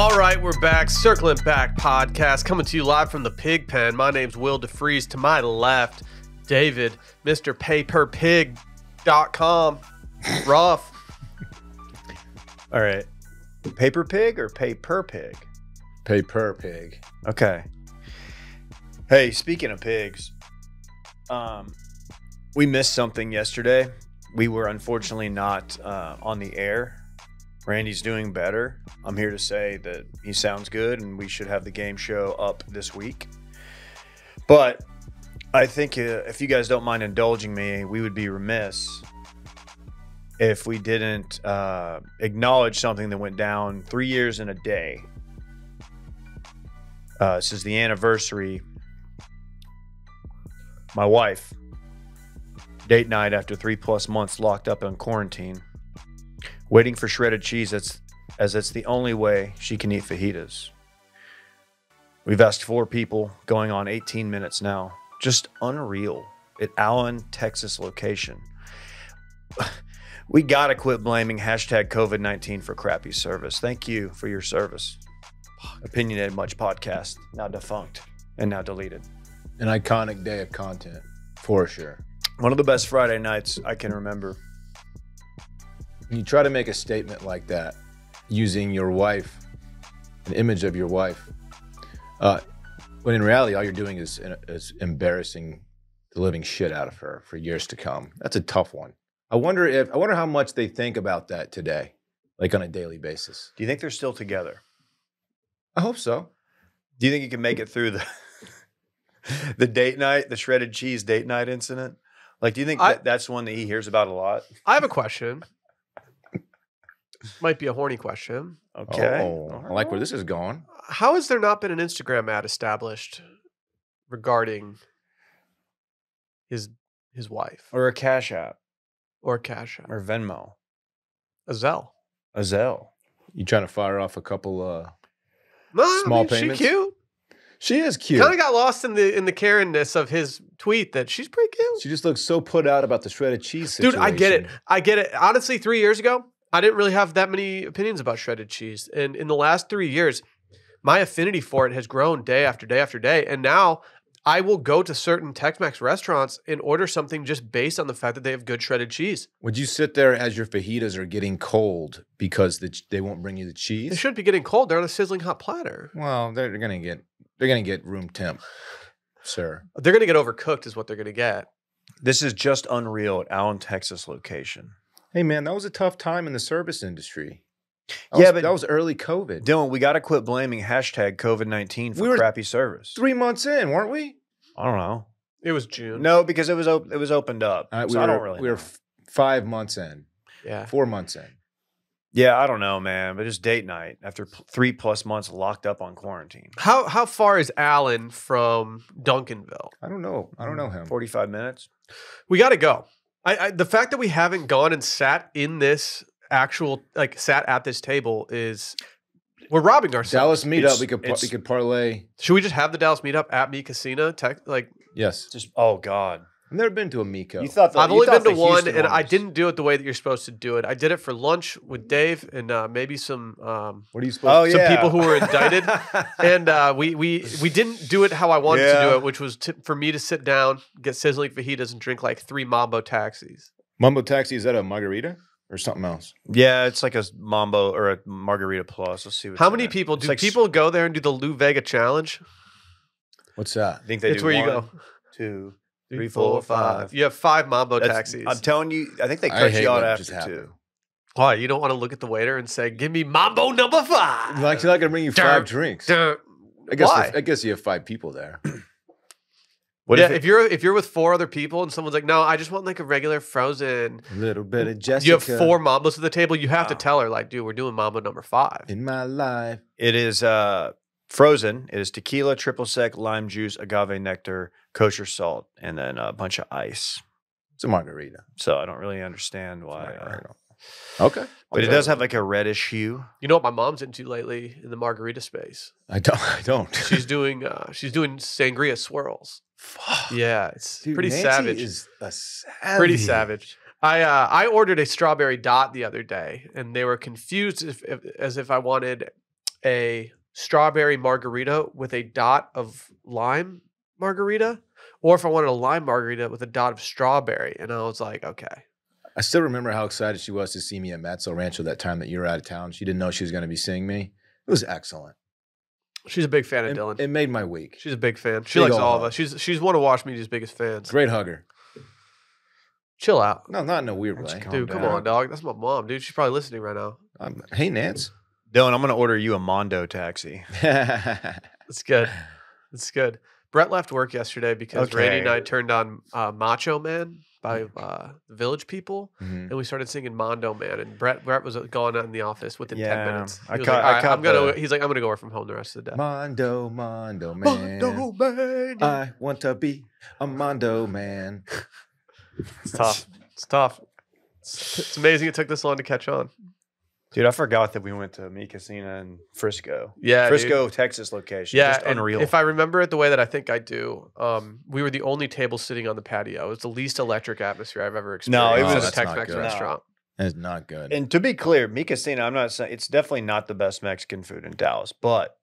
All right, we're back. Circling Back podcast coming to you live from the pig pen. My name's Will DeFries. To my left, David, Mr. PayPerPig.com. Rough. All right. Paper pig or pay per pig? Pay per pig. Okay. Hey, speaking of pigs, we missed something yesterday. We were unfortunately not on the air. Randy's doing better. I'm here to say that he sounds good and we should have the game show up this week. But I think if you guys don't mind indulging me, we would be remiss if we didn't acknowledge something that went down 3 years in a day. This is the anniversary. My wife, date night after 3+ months locked up in quarantine, waiting for shredded cheese as it's the only way she can eat fajitas. We've asked 4 people, going on 18 minutes now. Just unreal. At Allen, Texas location. We gotta quit blaming hashtag COVID-19 for crappy service. Thank you for your service. Opinionated Much podcast, now defunct and now deleted. An iconic day of content, for sure. One of the best Friday nights I can remember. When you try to make a statement like that using your wife, an image of your wife, when in reality all you're doing is embarrassing the living shit out of her for years to come. That's a tough one. I wonder how much they think about that today, like on a daily basis. Do you think they're still together? I hope so. Do you think you can make it through the date night, the shredded cheese date night incident? Like, do you think that's one that he hears about a lot? I have a question. Might be a horny question. Okay. Oh, I like where this is going. How has there not been an Instagram ad established regarding his wife? Or a Cash App. Or Cash App? Or Venmo. A Zelle. A Zelle. You trying to fire off a couple No, small She payments? cute. She is cute. Kind of got lost in the Karen-ness of his tweet that she's pretty cute. She just looks so put out about the shredded cheese situation. Dude, I get it. Honestly, 3 years ago, I didn't really have that many opinions about shredded cheese. And in the last 3 years, my affinity for it has grown day after day after day. And now I will go to certain Tex-Mex restaurants and order something just based on the fact that they have good shredded cheese. Would you sit there as your fajitas are getting cold because they won't bring you the cheese? They shouldn't be getting cold. They're on a sizzling hot platter. Well, they're gonna get room temp, sir. They're going to get overcooked is what they're going to get. This is just unreal at Allen, Texas location. Hey, man, that was a tough time in the service industry. But that was early COVID. Dillon, we got to quit blaming hashtag COVID-19 for crappy service. 3 months in, weren't we? I don't know. It was June. No, because it was opened up. I don't really know. We were 5 months in. Yeah. 4 months in. Yeah, I don't know, man. But it's date night after 3+ months locked up on quarantine. How far is Allen from Duncanville? I don't know. I don't know him. 45 minutes. We got to go. The fact that we haven't gone and sat in this sat at this table is we're robbing ourselves. Dallas meetup. We could parlay. Should we just have the Dallas meetup at Mi Casina? Yes. Oh God. I've never been to a Miko. I've only been to one, and I didn't do it the way that you're supposed to do it. I did it for lunch with Dave and maybe some. What are you supposed? Some people who were indicted, and we didn't do it how I wanted to do it, which was for me to sit down, get sizzling fajitas, and drink like 3 Mambo taxis. Mambo taxi, is that a margarita or something else? Yeah, it's like a Mambo or a Margarita Plus. Let's see. How many people do people go there and do the Lou Vega challenge? What's that? I think they do. It's where you go. 2, 3, 4, 5. You have 5 Mambo taxis. I'm telling you, I think they cut you out after 2. Why? You don't want to look at the waiter and say, "Give me Mambo number 5." Like, you're not gonna bring you 5 drinks. Why? I guess you have 5 people there. If you're with 4 other people and someone's like, "No, I just want like a regular frozen." A little bit of Jessica. You have 4 Mambos at the table. You have to tell her, like, "Dude, we're doing Mambo number 5." In my life, it is frozen. It is tequila, triple sec, lime juice, agave nectar, kosher salt, and then a bunch of ice. It's a margarita. So I don't really understand why. Okay. But it does have like a reddish hue. You know what my mom's into lately in the margarita space? I don't. She's doing sangria swirls. Fuck. Yeah, it's pretty Nancy savage. Is a savage. Pretty savage. I ordered a strawberry dot the other day, and they were confused as if I wanted a strawberry margarita with a dot of lime margarita, or if I wanted a lime margarita with a dot of strawberry. And I was like, okay. I still remember how excited she was to see me at Matzo Rancho that time that you were out of town. She didn't know she was going to be seeing me. It was excellent. She's a big fan of Dillon. It made my week. She's a big fan. She Big likes ol' all of hug. us. She's one of Wash Media's biggest fans. Great hugger. Chill out. No, not in a weird way. Dude, come on, dog. That's my mom, dude. She's probably listening right now. Hey, Nance. Dylan, I'm going to order you a Mondo taxi. It's good. It's good. Brett left work yesterday because Randy and I turned on Macho Man by the Village People, and we started singing Mondo Man. And Brett was gone out in the office within 10 minutes. He's like, I'm gonna go work from home the rest of the day. Mondo Man. Mondo Man. I want to be a Mondo Man. It's tough. It's tough. It's amazing it took this long to catch on. Dude, I forgot that we went to Mi Casina in Frisco. Yeah, Frisco, dude. Texas location. Yeah, just unreal. If I remember it the way that I think I do, we were the only table sitting on the patio. It was the least electric atmosphere I've ever experienced. No, it at was a Tex-Mex not restaurant. It's not good. And to be clear, Mi Casina, I'm not saying it's definitely not the best Mexican food in Dallas, but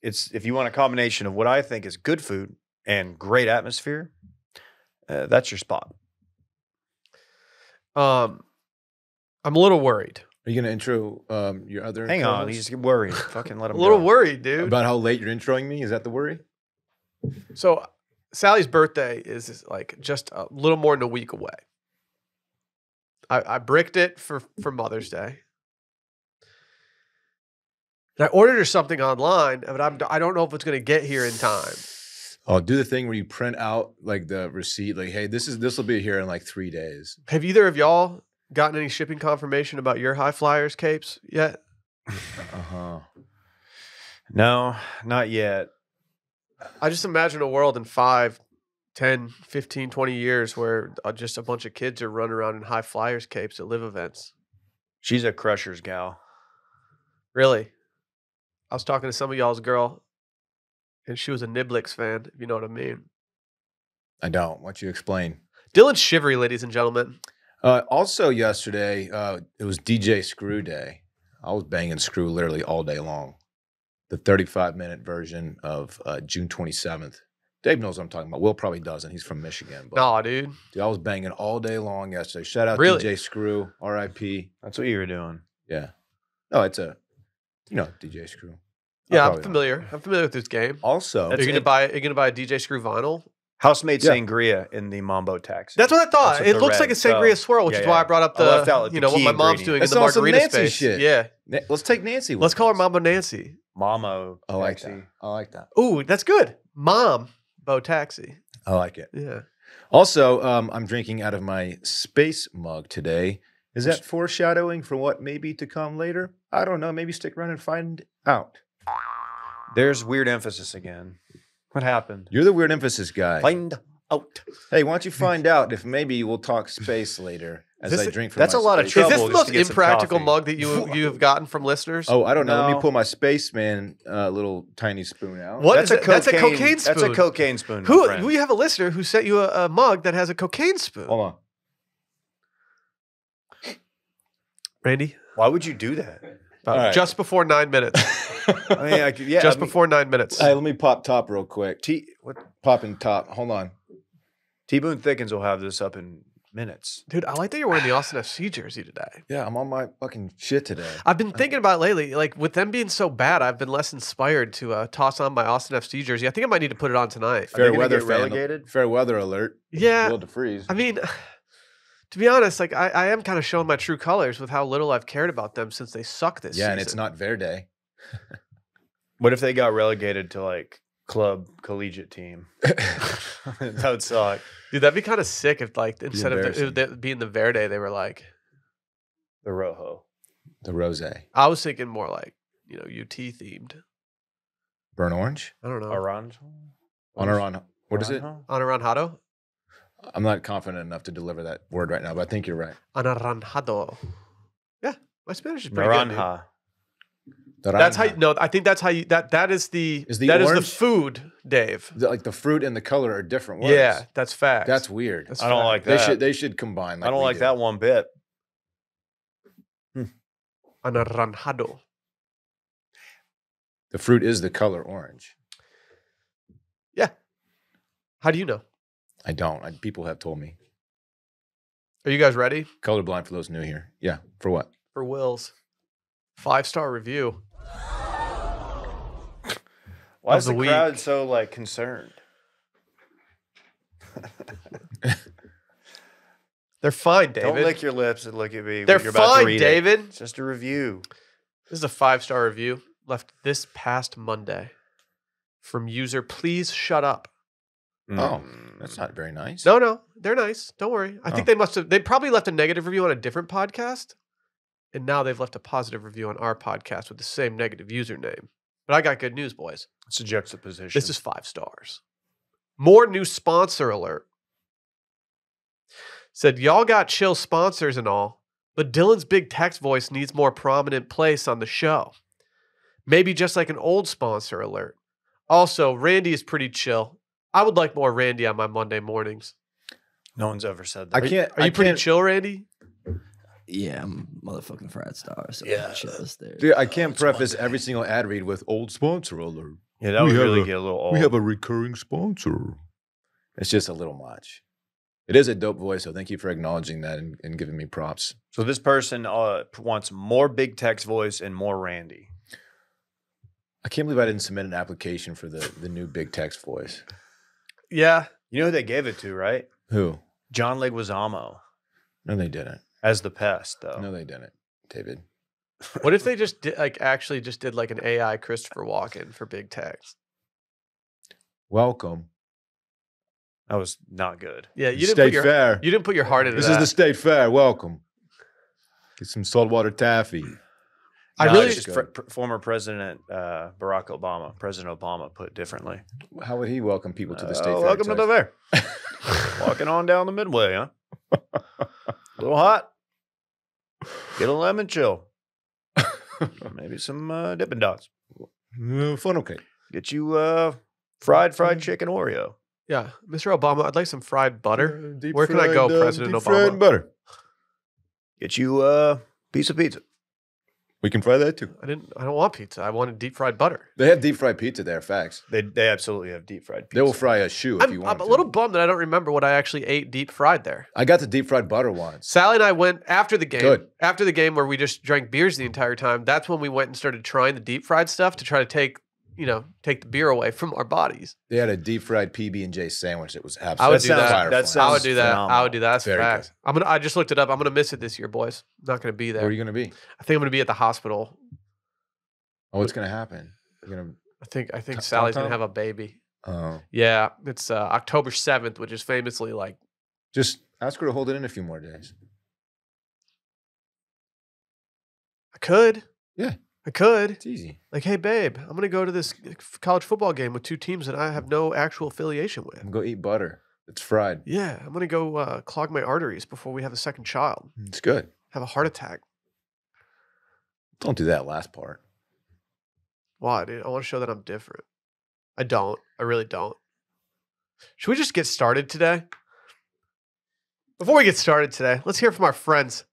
it's if you want a combination of what I think is good food and great atmosphere, that's your spot. I'm a little worried. Are you going to intro your other Hang on, co-host? he's just worried. Fucking let him A little go. worried, dude. About how late you're introing me? Is that the worry? So Sally's birthday is like just a little more than a week away. I bricked it for Mother's Day. And I ordered her something online, but I don't know if it's going to get here in time. Oh, do the thing where you print out like the receipt, like, hey, this will be here in like 3 days. Have either of y'all gotten any shipping confirmation about your High Flyers capes yet? No, not yet. I just imagine a world in 5, 10, 15, 20 years where just a bunch of kids are running around in High Flyers capes at live events. She's a Crushers gal. Really? I was talking to some of y'all's girl, and she was a Niblix fan, if you know what I mean. I don't. Why don't you explain? Dillon's shivery, ladies and gentlemen. Also yesterday, it was DJ Screw Day. I was banging Screw literally all day long. The 35-minute version of June 27th. Dave knows what I'm talking about. Will probably doesn't. He's from Michigan. But, Nah, dude. I was banging all day long yesterday. Shout out Really? DJ Screw, R.I.P. That's what you were doing. Yeah. No, it's DJ Screw. Yeah, I'm familiar. I'm familiar with this game. Also, Are you gonna buy a DJ Screw vinyl? House-made Yeah. sangria in the Mambo taxi. That's what I thought. That's what it the looks like a sangria so- swirl, which yeah, is why yeah. I brought up I left out the the what key my mom's ingredient. doing That's in the also margarita Nancy space. shit. Yeah, let's take Nancy with let's call her us. Mambo Nancy. Mamo. I like taxi. that. I like that. Ooh, that's good. Mom, Bo Taxi. I like it. Yeah. Also, I'm drinking out of my space mug today. Is that foreshadowing for what may be to come later? I don't know. Maybe stick around and find out. There's weird emphasis again. What happened? You're the weird emphasis guy. Find out. Hey, why don't you find out if maybe we'll talk space later as This- I drink from that's my a lot of space- Is trouble. this the just most to get some impractical coffee. mug that you have gotten from listeners? Oh, I don't know. Let No. me pull my spaceman little tiny spoon out. What That's is a it? That's a cocaine spoon. That's a cocaine spoon. my friend. We have a listener who sent you a mug that has a cocaine spoon. Hold on. Randy, Why would you do that? All right. just before 9 minutes. I mean, I could, yeah. Just I mean, before 9 minutes. Hey, let me pop top real quick. What? Popping top. Hold on. T-Boone Thickens will have this up in minutes. Dude, I like that you're wearing the Austin FC jersey today. Yeah, I'm on my fucking shit today. I've been thinking about it lately, like with them being so bad, I've been less inspired to toss on my Austin FC jersey. I think I might need to put it on tonight. Fair gonna weather get fan. relegated? Fair weather alert. Yeah, Will DeFreeze. I mean, to be honest, like I am kind of showing my true colors with how little I've cared about them since they suck this season. And it's not Verde. What if they got relegated to like club collegiate team? That would suck. Dude, that'd be kind of sick if like instead of embarrassing. it being the Verde, they were like, The Rojo. The Rose. I was thinking more like, UT themed. Burnt orange? I don't know. Orange. What is it? Anaranjado? I'm not confident enough to deliver that word right now, but I think you're right. Anaranjado. Yeah, my Spanish is pretty good. dude. Naranja. That's how I think that's how you that is the Is the that is orange- the food, Dave. Like the fruit and the color are different words. Yeah, that's fact. That's weird. That's I don't fact. like that. They should combine. I don't we like do. that one bit. Anaranjado. The fruit is the color orange. Yeah. How do you know? I don't. People have told me. Are you guys ready? Colorblind for those new here. Yeah. For what? For Will's 5-star review. Why Of is the the week. crowd so like concerned? They're fine, David. Don't lick your lips and look at me. They're when you're about to fine, read David. It's just a review. This is a 5-star review left this past Monday from user Please Shut Up. Oh, that's not very nice. No, they're nice. Don't worry. I think they probably left a negative review on a different podcast, and now they've left a positive review on our podcast with the same negative username. But I got good news, boys. It's a juxtaposition. This is 5 stars. More new sponsor alert. Said, y'all got chill sponsors and all, but Dillon's big text voice needs more prominent place on the show. Maybe just like an old sponsor alert. Also, Randy is pretty chill. I would like more Randy on my Monday mornings. No one's ever said that. Are you pretty chill, Randy? Yeah, I'm motherfucking fried star. So Yeah. chills there. Dude, I can't preface every single ad read with old sponsor alert. Yeah, that would really get a little old. We have a recurring sponsor. It's just a little much. It is a dope voice, so thank you for acknowledging that and giving me props. So this person wants more big text voice and more Randy. I can't believe I didn't submit an application for the new big text voice. Yeah. You know who they gave it to, right? Who? John Leguizamo No, they didn't. as the pest, though. No, they didn't, David. What if they just did, actually just did like an AI Christopher Walken for big text? Welcome. That was not good. Yeah, you State Fair. You didn't put your heart into This that. is the State Fair. Welcome. Get some saltwater taffy. I No, really it's just former President Barack Obama. President Obama put it differently. How would he welcome people to the State Fair? Welcome to the fair. Walking on down the midway, huh? A little hot. Get a lemon chill. Maybe some Dippin' Dots. Funnel cake. Get you fried chicken Oreo. Yeah, Mr. Obama, I'd like some fried butter. Deep Where can I go, fried, President deep Obama? fried butter. Get you a piece of pizza. We can fry that too. I don't want pizza. I wanted deep fried butter. They have deep fried pizza there. Facts. They absolutely have deep fried pizza. They will fry a shoe if you want. I'm a little bummed that I don't remember what I actually ate deep fried there. I got the deep fried butter once. Sally and I went after the game. Good. After the game where we just drank beers the entire time. That's when we went and started trying the deep fried stuff to try to take the beer away from our bodies. They had a deep fried PB&J sandwich. It was absolutely. I would do that. fire That fry. I would sounds do that. I phenomenal. would do that. That's Very facts. I just looked it up. I'm gonna miss it this year, boys. I'm not gonna be there. Where are you going to be? I think I'm gonna be at the hospital. Oh, what's going to happen? You're going I think Tom- Sally's gonna Tom? have a baby. to. Oh, Yeah, it's October 7th, which is famously like just ask her to hold it in a few more days. I could. Yeah. I could. It's easy. Like, hey, babe, I'm going to go to this college football game with 2 teams that I have no actual affiliation with. I'm going to go eat butter. It's fried. Yeah, I'm going to go clog my arteries before we have a second child. It's good. Have a heart attack. Don't do that last part. Why, dude? I want to show that I'm different. I don't. I really don't. Should we just get started today? Before we get started today, let's hear from our friends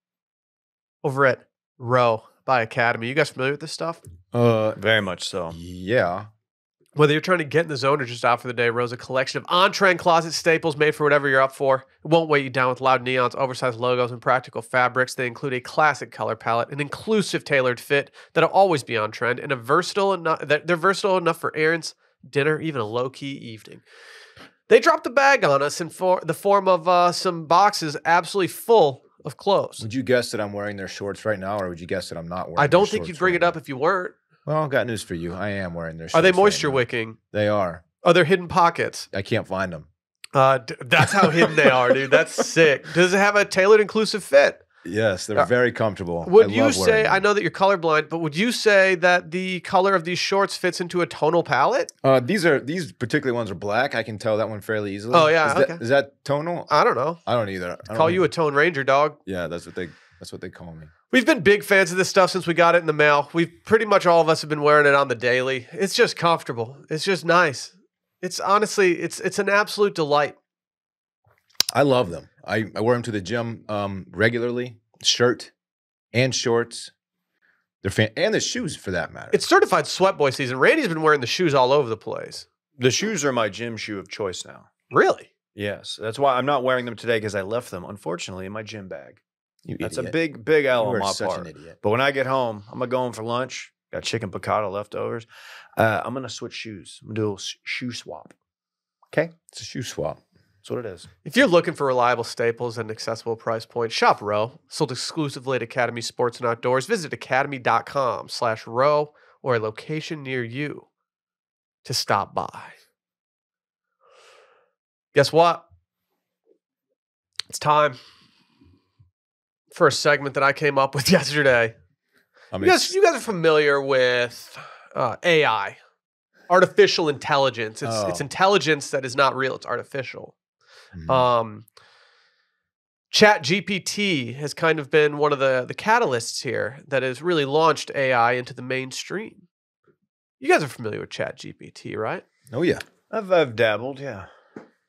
over at Row by Academy. You guys familiar with this stuff? Very much so. Yeah. Whether you're trying to get in the zone or just out for the day, Row's a collection of on-trend closet staples made for whatever you're up for. It won't weigh you down with loud neons, oversized logos, and practical fabrics. They include a classic color palette, an inclusive tailored fit that'll always be on trend, and they're versatile enough for errands, dinner, even a low-key evening. They dropped the bag on us in the form of some boxes absolutely full of clothes. Would you guess that I'm wearing their shorts right now, or would you guess that I'm not wearing I don't their think shorts you'd bring right it up now? if you weren't. Well, I've got news for you. I am wearing their shorts. Are they right moisture now. wicking? They are. Are there hidden pockets? I can't find them. That's how hidden they are, dude. That's sick. Does it have a tailored inclusive fit? Yes, they're very comfortable. Would I you love wearing say, them. I know that you're colorblind, but would you say that the color of these shorts fits into a tonal palette? These particular ones are black. I can tell that one fairly easily. Oh, yeah, Is okay. that tonal? I don't know. I don't either. I Call don't you a Tone Ranger, dog. Yeah, that's what they call me. We've been big fans of this stuff since we got it in the mail. We've pretty much all of us have been wearing it on the daily. It's just comfortable. It's just nice. It's honestly, it's an absolute delight. I love them. I wear them to the gym regularly, shirt and shorts. They're and the shoes for that matter. It's certified sweat boy season. Randy's been wearing the shoes all over the place. The shoes are my gym shoe of choice now. Really? Yes. That's why I'm not wearing them today because I left them, unfortunately, in my gym bag. That's idiot. a big L You on are my such part. an idiot. But when I get home, I'm going to go home for lunch. Got chicken piccata leftovers. I'm going to switch shoes. I'm going to do a little shoe swap. Okay? It's a shoe swap. That's what it is. If you're looking for reliable staples at an accessible price point, shop Row. Sold exclusively at Academy Sports and Outdoors. Visit academy.com/row or a location near you to stop by. Guess what? It's time for a segment that I came up with yesterday. You guys are familiar with AI, artificial intelligence. It's intelligence that is not real. It's artificial. Mhm. ChatGPT has kind of been one of the catalysts here that has really launched AI into the mainstream. You guys are familiar with ChatGPT, right? Oh yeah. I've dabbled, yeah.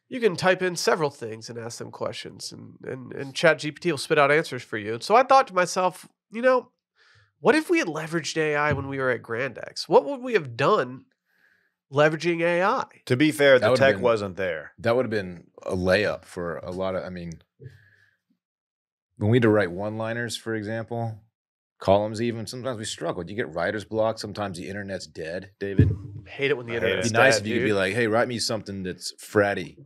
You can type in several things and ask them questions, and ChatGPT will spit out answers for you. So I thought to myself, what if we had leveraged AI when we were at Grand X? What would we have done leveraging AI? To be fair, That the would've tech been- wasn't there. That would have been a layup for a lot of. I mean, when we had to write one-liners, for example, columns, even sometimes we struggled. You get writer's block. Sometimes the internet's dead. David, Hate it when the I hate internet's it'd be nice dead, if you could dude. be like, "Hey, write me something that's fratty."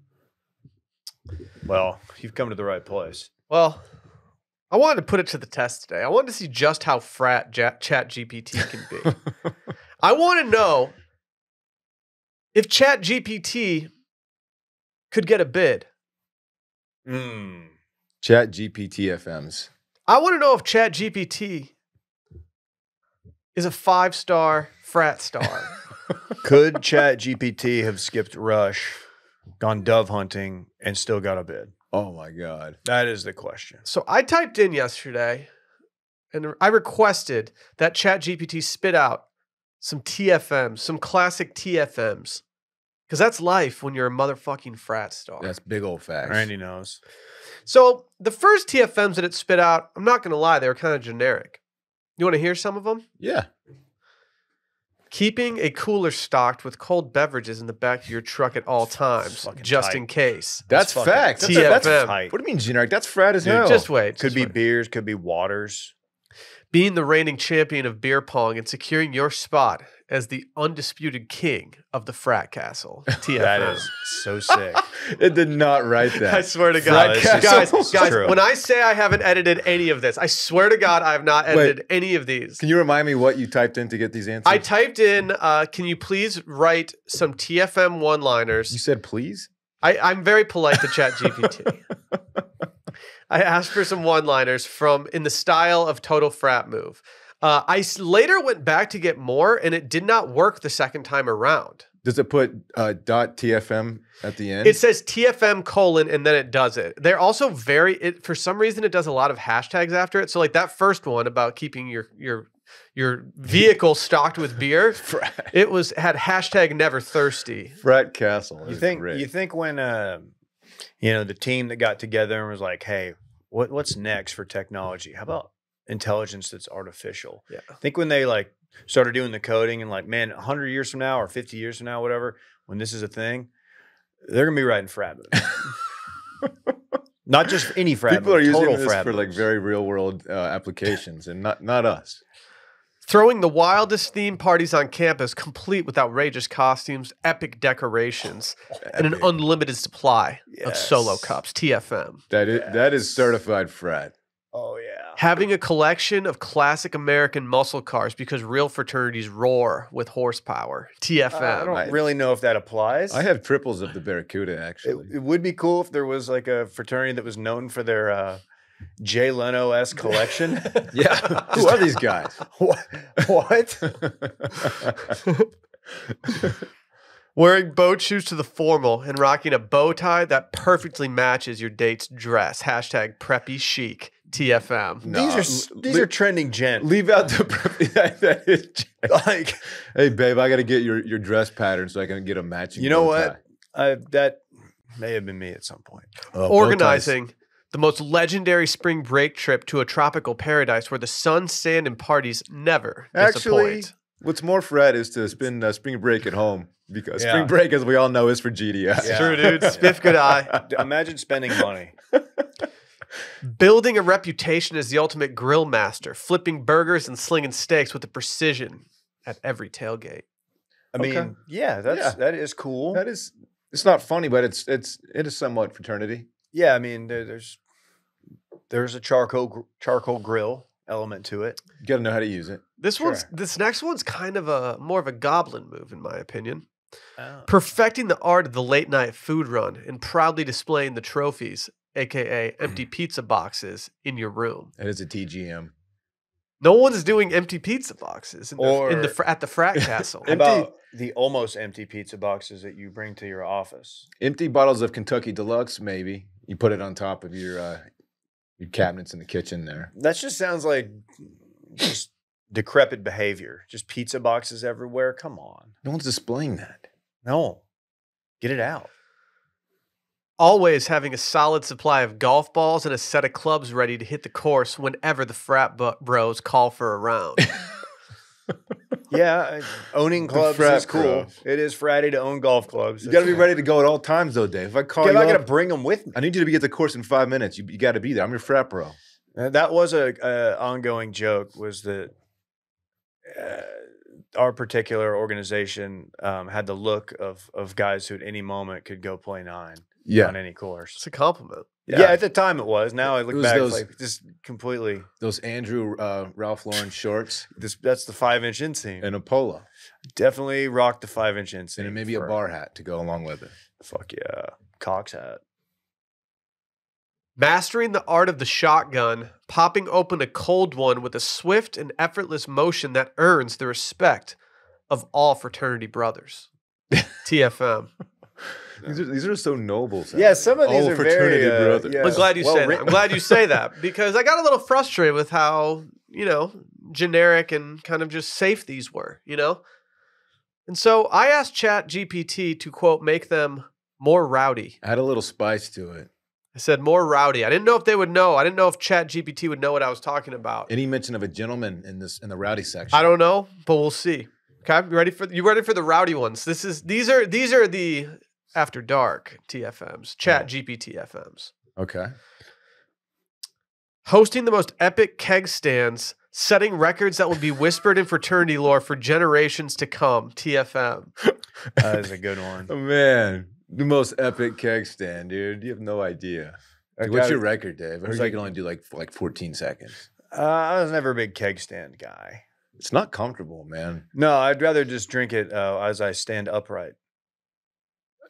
Well, you've come to the right place. Well, I wanted to put it to the test today. I wanted to see just how frat ChatGPT can be. I want to know if ChatGPT could get a bid. ChatGPTFMs. I want to know if ChatGPT is a 5-star frat star. Could ChatGPT have skipped Rush, gone dove hunting, and still got a bid? Oh my God. That is the question. So I typed in yesterday and I requested that ChatGPT spit out some TFMs, some classic TFMs. Because that's life when you're a motherfucking frat star. That's big old facts. Randy knows. So the first TFMs that it spit out, I'm not going to lie, they were kind of generic. You want to hear some of them? Yeah. Keeping a cooler stocked with cold beverages in the back of your truck at all times, fucking just tight. in case. That's fucking facts. TFM. That's tight. what do you mean generic? That's frat as Dude, hell. Just wait. Could just be wait. beers, could be waters. Being the reigning champion of beer pong and securing your spot as the undisputed king of the frat castle. TFM. That is so sick. It did not write that. I swear to God. Frat Guys, castle. True. when I say I haven't edited any of this, I swear to God I have not edited any of these. Can you remind me what you typed in to get these answers? I typed in, can you please write some TFM You one-liners? said please? I'm very polite to ChatGPT. I asked for some one-liners from in the style of Total Frat Move. Later went back to get more, and it did not work the second time around. Does it put .tfm at the end? It says TFM : and then it does it. They're also for some reason it does a lot of hashtags after it. So like that first one about keeping your vehicle stocked with beer, it had hashtag never thirsty. Frat Castle. You is think great. you think when the team that got together and was like, hey, what's next for technology? How about intelligence that's artificial? Yeah. I think when they like started doing the coding and like, man, 100 years from now or 50 years from now, whatever, when this is a thing, they're gonna be writing frat moves. Not just any frat People are move, using total this frat for like moves. very real world applications, and not us. Throwing the wildest theme parties on campus, complete with outrageous costumes, epic decorations, and an unlimited supply of solo cups. TFM. That is certified frat. Oh yeah. Having a collection of classic American muscle cars because real fraternities roar with horsepower. TFM. I don't really know if that applies. I have triples of the Barracuda actually. It would be cool if there was like a fraternity that was known for their Jay Leno-esque collection. Yeah. Who are these guys? What? Wearing boat shoes to the formal and rocking a bow tie that perfectly matches your date's dress. Hashtag preppy chic. TFM. No. These are trending gent. Leave out the that is Like, hey babe, I got to get your dress pattern so I can get a matching. you know bow what? That may have been me at some point. tie. Organizing The most legendary spring break trip to a tropical paradise where the sun, sand, and parties never Actually, disappoint. what's more Fred is to spend spring break at home because Yeah. spring break, as we all know, is for GDS. Yeah. True, dude. Spiff, good eye. Imagine spending money. Building a reputation as the ultimate grill master, flipping burgers and slinging steaks with the precision at every tailgate. I mean, Okay. that is cool. That is, it's not funny, but it is somewhat fraternity. Yeah, I mean, there's a charcoal grill element to it. You got to know how to use it. This next one's kind of more of a goblin move, in my opinion. Oh. Perfecting the art of the late night food run and proudly displaying the trophies, aka empty pizza boxes, in your room. It is a TGM. No one's doing empty pizza boxes at the frat castle. How about the almost empty pizza boxes that you bring to your office? Empty bottles of Kentucky Deluxe, maybe. You put it on top of your cabinets in the kitchen there. That just sounds like just decrepit behavior. Just pizza boxes everywhere. Come on. No one's displaying that. No. Get it out. Always having a solid supply of golf balls and a set of clubs ready to hit the course whenever the frat bros call for a round. Yeah, owning clubs frat is cool. bros. It is Friday to own golf clubs. You got to be ready to go at all times, though, Dave. If I call I'm you not going up, to bring them with me. I need you to be at the course in 5 minutes. You got to be there. I'm your frat bro. That was a ongoing joke, was that our particular organization had the look of guys who at any moment could go play 9 on any course. It's a compliment. Yeah, at the time it was. Now I look was back, those- it's like just completely. Those Andrew Ralph Lauren shorts That's the 5-inch inseam. and a polo. Definitely rocked the 5-inch inseam. And then maybe a for- bar hat to go along with it. Fuck yeah, Cox hat. Mastering the art of the shotgun, popping open a cold one with a swift and effortless motion that earns the respect of all fraternity brothers. TFM. These are so noble. Yeah, some of these All are fraternity very. brothers. Yeah. I'm glad you Well say that. written. I'm glad you say that because I got a little frustrated with how, generic and kind of just safe these were, And so I asked ChatGPT to, quote, make them more rowdy. Add a little spice to it. I said more rowdy. I didn't know if they would know. I didn't know if ChatGPT would know what I was talking about. Any mention of a gentleman in the rowdy section? I don't know, but we'll see. Okay, you ready for the rowdy ones? These are the After Dark TFMs, ChatGPTFMs. Okay. Hosting the most epic keg stands, setting records that will be whispered in fraternity lore for generations to come. TFM. That is a good one. Oh man, the most epic keg stand, dude. You have no idea. What's your record, Dave? I heard you can only do like 14 seconds. I was never a big keg stand guy. It's not comfortable, man. No, I'd rather just drink it as I stand upright.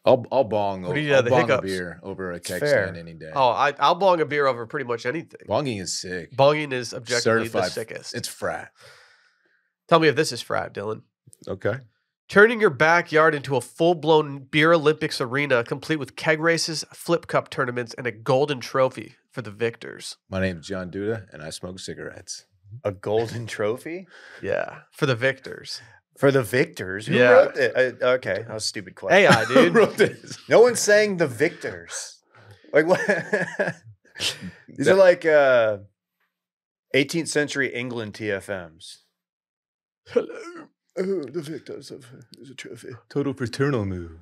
I'll bong, What do you I'll the bong a hiccups? beer over a keg fair. stand any day. Oh, I'll bong a beer over pretty much anything. Bonging is sick. Bonging is objectively the Certified. sickest. It's frat. Tell me if this is frat, Dillon. Okay. Turning your backyard into a full-blown beer Olympics arena, complete with keg races, flip cup tournaments, and a golden trophy for the victors. My name's John Duda, and I smoke cigarettes. A golden trophy Yeah, for the victors. for the victors. Who Yeah. wrote it? Okay, that was a stupid question. AI, Who dude. wrote this? No one's saying the victors. Like what? These are like 18th century England TFMs. Hello. Oh, the victors of the trophy. Total fraternal move.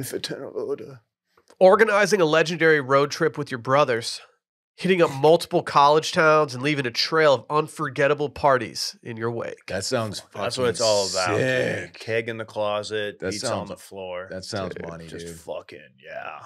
Fraternal order. Organizing a legendary road trip with your brothers, hitting up multiple college towns, and leaving a trail of unforgettable parties in your wake. That sounds That's what it's all about. Dude. Sick. Keg in the closet, That beats on sounds- the floor. That sounds money, Just dude. fucking, yeah.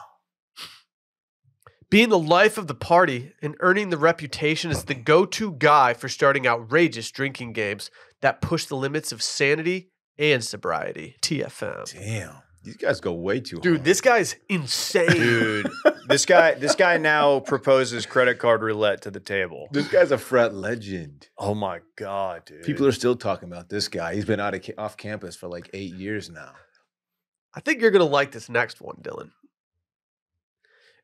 Being the life of the party and earning the reputation as the go-to guy for starting outrageous drinking games that push the limits of sanity and sobriety. TFM. Damn. These guys go way too Dude, hard. this guy's insane. Dude, this guy now proposes credit card roulette to the table. This guy's a frat legend. Oh my god, dude. People are still talking about this guy. He's been off campus for like 8 years now. I think you're going to like this next one, Dillon.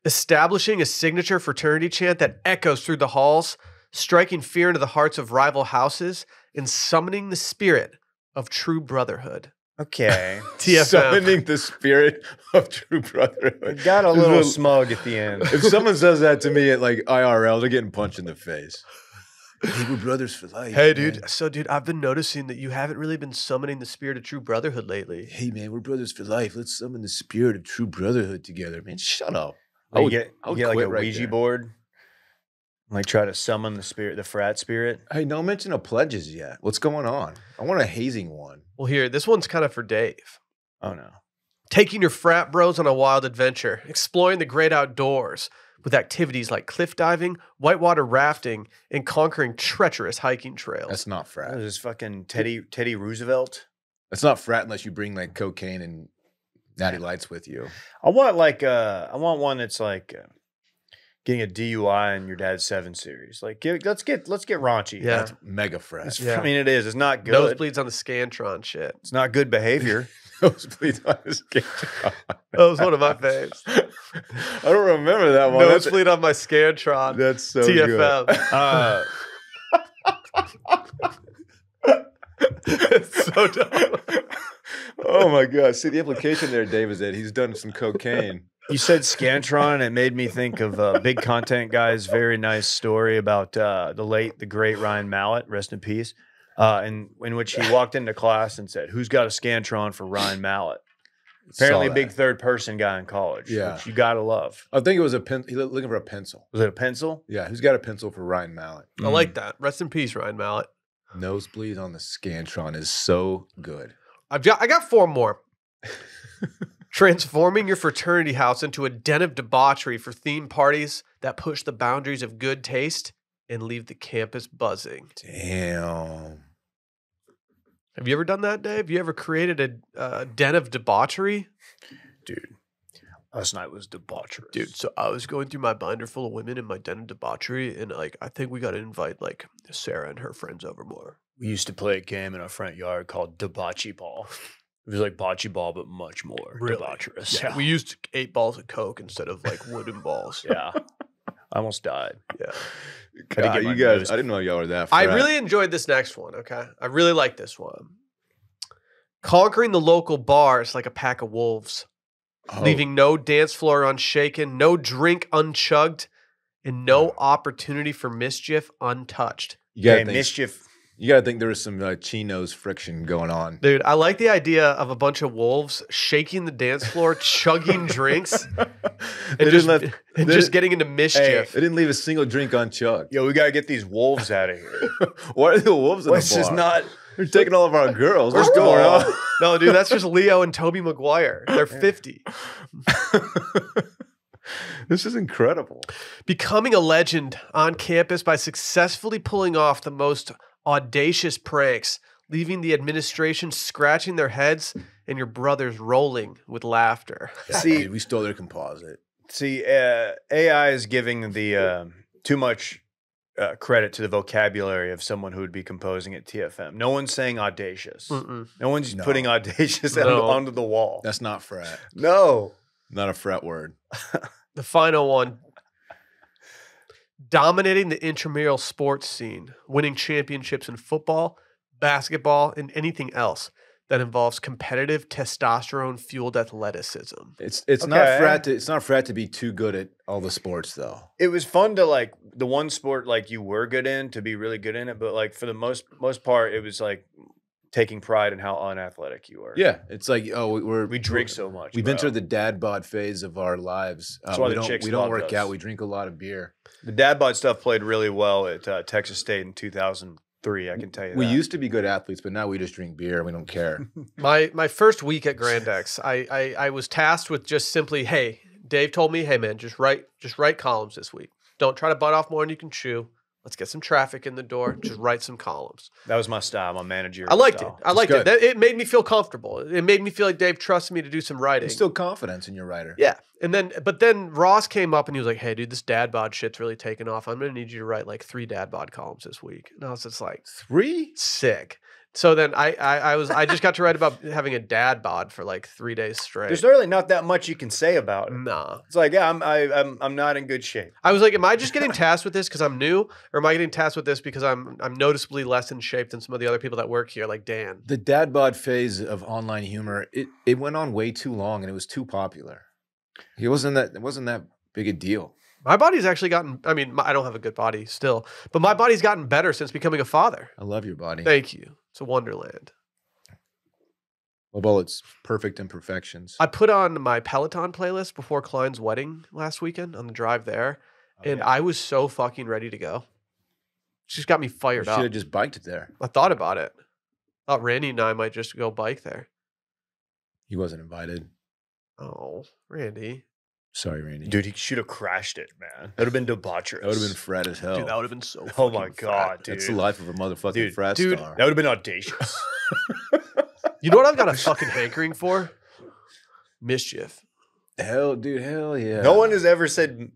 Establishing a signature fraternity chant that echoes through the halls, striking fear into the hearts of rival houses, and summoning the spirit of true brotherhood. Okay. TFM. Summoning the spirit of true brotherhood. It got a little smug at the end. If someone says that to me at like IRL, they're getting punched in the face. Hey, we're brothers for life. Hey, man. dude. So, dude, I've been noticing that you haven't really been summoning the spirit of true brotherhood lately. Hey, man, we're brothers for life. Let's summon the spirit of true brotherhood together. Man, shut up. You get like a quit right Ouija there. board, like try to summon the spirit, the frat spirit. Hey, no mention of pledges yet. What's going on? I want a hazing one. Well, here, this one's kind of for Dave. Oh no. Taking your frat bros on a wild adventure, exploring the great outdoors with activities like cliff diving, whitewater rafting, and conquering treacherous hiking trails. That's not That frat. was just fucking Teddy Roosevelt. That's not frat unless you bring like cocaine and natty lights with you. I want one that's like getting a DUI in your dad's 7 Series. Like let's get raunchy. Yeah. That's mega frat. It's- Yeah. I mean, it is. It's not good. Nosebleeds on the Scantron shit. It's not good behavior. Nosebleeds on his skin. That was one of my faves. I don't remember that one. Nosebleed on my Scantron. That's so TFM. good. It's so dumb. Oh my god! See the implication there, Dave, is that he's done some cocaine. You said Scantron, and it made me think of Big Content Guy's very nice story about the great Ryan Mallett, rest in peace, in which he walked into class and said, "Who's got a Scantron for Ryan Mallett?" Apparently, a Saw big that. third-person guy in college, Yeah. which you gotta love. I think it was a pen. He was looking for a pencil. Was it a pencil? Yeah, who's got a pencil for Ryan Mallett? I like that. Rest in peace, Ryan Mallett. Nosebleed on the Scantron is so good. I got 4 more. Transforming your fraternity house into a den of debauchery for theme parties that push the boundaries of good taste and leave the campus buzzing. Damn. Have you ever done that, Dave? You ever created a den of debauchery? Dude, last night was debaucherous. Dude, so I was going through my binder full of women in my den of debauchery, and like I think we got to invite like Sarah and her friends over more. We used to play a game in our front yard called Debauchy Ball. It was like bocce ball, but much more debaucherous. Yeah, we used 8 balls of Coke instead of like wooden balls. Yeah. I almost died. Yeah. God, get my you guys, nose- I didn't know y'all were that. I frat. really enjoyed this next one, okay? I really like this one. Conquering the local bars like a pack of wolves, Oh, leaving no dance floor unshaken, no drink unchugged, and no opportunity for mischief untouched. You gotta Okay, think. mischief. You gotta think there was some chinos friction going on. Dude, I like the idea of a bunch of wolves shaking the dance floor, chugging drinks, They and didn't let- and they just didn't- getting into mischief. They didn't leave a single drink unchugged. Yo, we got to get these wolves out of here. Why are the wolves in This the bar? is not. They're taking all of our girls. What's Oh. going on? No, dude, that's just Leo and Toby Maguire. They're 50. This is incredible. Becoming a legend on campus by successfully pulling off the most audacious pranks, leaving the administration scratching their heads and your brothers rolling with laughter. See- Dude, we stole their composite. See, AI is giving the too much credit to the vocabulary of someone who would be composing at TFM. No one's saying audacious. Mm-mm. No one's No. putting audacious No. onto the wall. That's not frat. No. Not a frat word. The final one. Dominating the intramural sports scene, winning championships in football, basketball, and anything else that involves competitive testosterone-fueled athleticism. It's Okay. not frat to be too good at all the sports though. It was fun to like the one sport like you were good in to be really good in it, but like for the most part, it was like taking pride in how unathletic you were. Yeah, it's like We drink so much. We've bro. entered the dad bod phase of our lives. That's why we the don't chicks we don't loved work us. out. We drink a lot of beer. The dad bod stuff played really well at Texas State in 2003. I can tell you We that. used to be good athletes, but now we just drink beer and we don't care. My first week at Grand X, I was tasked with just simply, hey, Dave told me, hey man, just write columns this week. Don't try to bite off more than you can chew. Let's get some traffic in the door. Just write some columns. That was my style, my manager. I liked it. I liked it. good. It made me feel comfortable. It made me feel like Dave trusted me to do some writing. There's still confidence in your writer. Yeah. But then Ross came up and he was like, hey, dude, this dad bod shit's really taking off. I'm going to need you to write like 3 dad bod columns this week. And I was just like, 3? sick. So then I just got to write about having a dad bod for like 3 days straight. There's really not that much you can say about it. Nah. It's like, yeah, I'm not in good shape. I was like, am I just getting tasked with this because I'm new, or am I getting tasked with this because I'm noticeably less in shape than some of the other people that work here, like Dan? The dad bod phase of online humor, it went on way too long and it was too popular. It wasn't that big a deal. My body's actually gotten. I mean, I don't have a good body still, but my body's gotten better since becoming a father. I love your body. Thank you. It's a wonderland. Love all its perfect imperfections. I put on my Peloton playlist before Klein's wedding last weekend on the drive there, and I was so fucking ready to go. She's got me fired You up. should have just biked it there. I thought about it. Thought Randy and I might just go bike there. He wasn't invited. Oh, Randy. Sorry, Randy. Dude, he should have crashed it, man. That would have been debaucherous. That would have been frat as hell. Dude, that would have been so Oh my fucking God, fat. dude. That's the life of a motherfucking Dude, frat dude, star. That would have been audacious. You know what I've got a fucking hankering for? Mischief. Hell yeah. No one's ever saying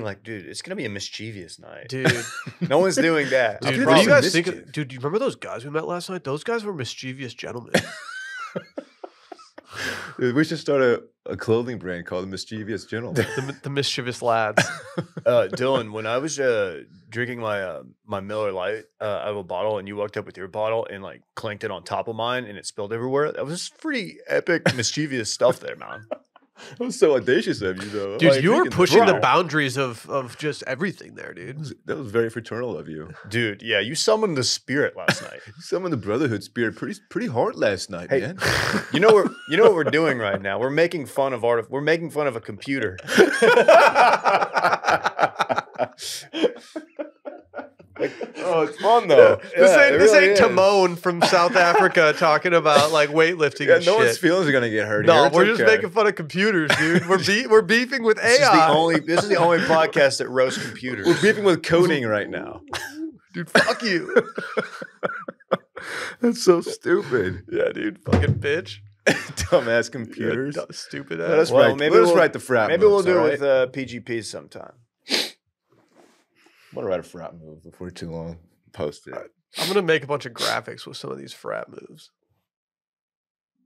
like, dude, it's gonna be a mischievous night. Dude. No one's doing that. Dude, Dude, what do you that's guys think? mischief. Dude, do you remember those guys we met last night? Those guys were mischievous gentlemen. Dude, we should start a clothing brand called the Mischievous Gentleman. the mischievous lads. Dillon, when I was drinking my my Miller Lite out of a bottle, and you walked up with your bottle and like clanked it on top of mine, and it spilled everywhere. That was pretty epic, mischievous stuff there, man. That was so audacious of you, though. Dude, Like, you were thinking pushing the Bro. boundaries of just everything there, dude. That was very fraternal of you. Dude, yeah, you summoned the spirit last night. You summoned the brotherhood spirit pretty hard last night, Hey, man. you know what we're doing right now? We're making fun of We're making fun of a computer. Oh, it's fun though. This ain't Timon from South Africa talking about like weightlifting Yeah, and no one's shit. feelings are gonna get hurt. No, here. It's we're just okay. making fun of computers, dude. We're beefing with This AI. is the only podcast that roasts computers. We're beefing with coding right now. Dude, fuck you. That's so stupid. Yeah, dude. Fucking bitch. Dumbass computers. Yeah, stupid Let us ass. Well, write. maybe Let us we'll- write the frat. Maybe we'll moves, do all it right? with PGPs sometime. I'm gonna write a frat move before too long. Post it. I'm gonna make a bunch of graphics with some of these frat moves.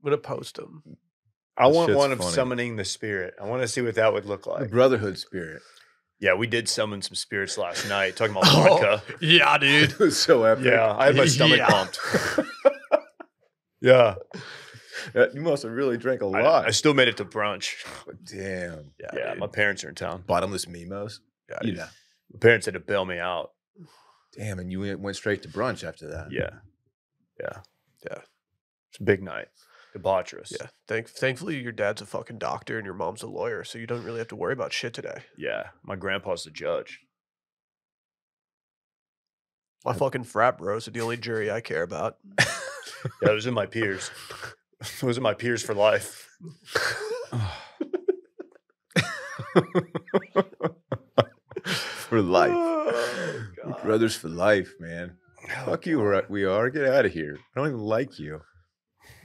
I'm gonna post them. I That want shit's one of funny. summoning the spirit. I want to see what that would look The like. brotherhood spirit. Yeah, we did summon some spirits last night. Talking about vodka. Yeah, dude. It was so epic. Yeah, I had my stomach Yeah. pumped. Yeah, You must have really drank a I lot. still made it to brunch. Damn. Yeah, dude. my parents are in town. Bottomless Mimos. Yeah, You dude. know. My parents had to bail me out. Damn, and you went straight to brunch after that. Yeah. Yeah. It's a big night. Debaucherous. Yeah. Thankfully, your dad's a fucking doctor and your mom's a lawyer, so you don't really have to worry about shit today. Yeah. My grandpa's the judge. My fucking frat bros are the only jury I care about. Yeah, those are my peers. Those are my peers for life. For life. Oh, We're God. brothers for life, man. Fuck you, we are. Get out of here. I don't even like you.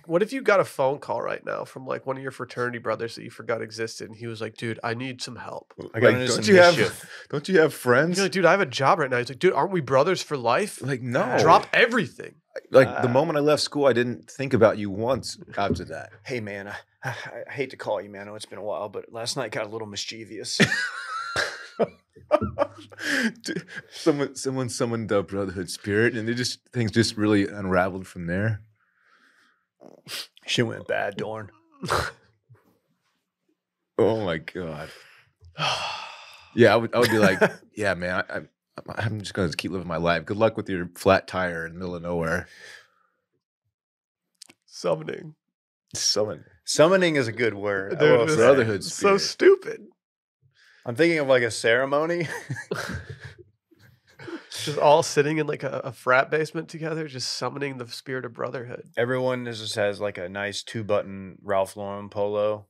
What if you got a phone call right now from like one of your fraternity brothers that you forgot existed, and he was like, "Dude, I need some help." I got Like, into don't some you have mischief. don't you have friends? You're like, "Dude, I have a job right now." He's like, "Dude, aren't we brothers for life?" Like, no. Drop everything. Like the moment I left school, I didn't think about you once after that. Hey, man, I hate to call you, man. I know it's been a while, but last night got a little mischievous. Dude, someone summoned the brotherhood spirit, and things just really unraveled from there. Shit went bad, Dorn. Oh my god. Yeah, I would be like, yeah, man, I'm just gonna keep living my life. Good luck with your flat tire in the middle of nowhere. Summoning. Summoning is a good word. I Dude, will this- say. Brotherhood So spirit. stupid. I'm thinking of like a ceremony. Just all sitting in like a frat basement together, just summoning the spirit of brotherhood. Everyone just has like a nice 2-button Ralph Lauren polo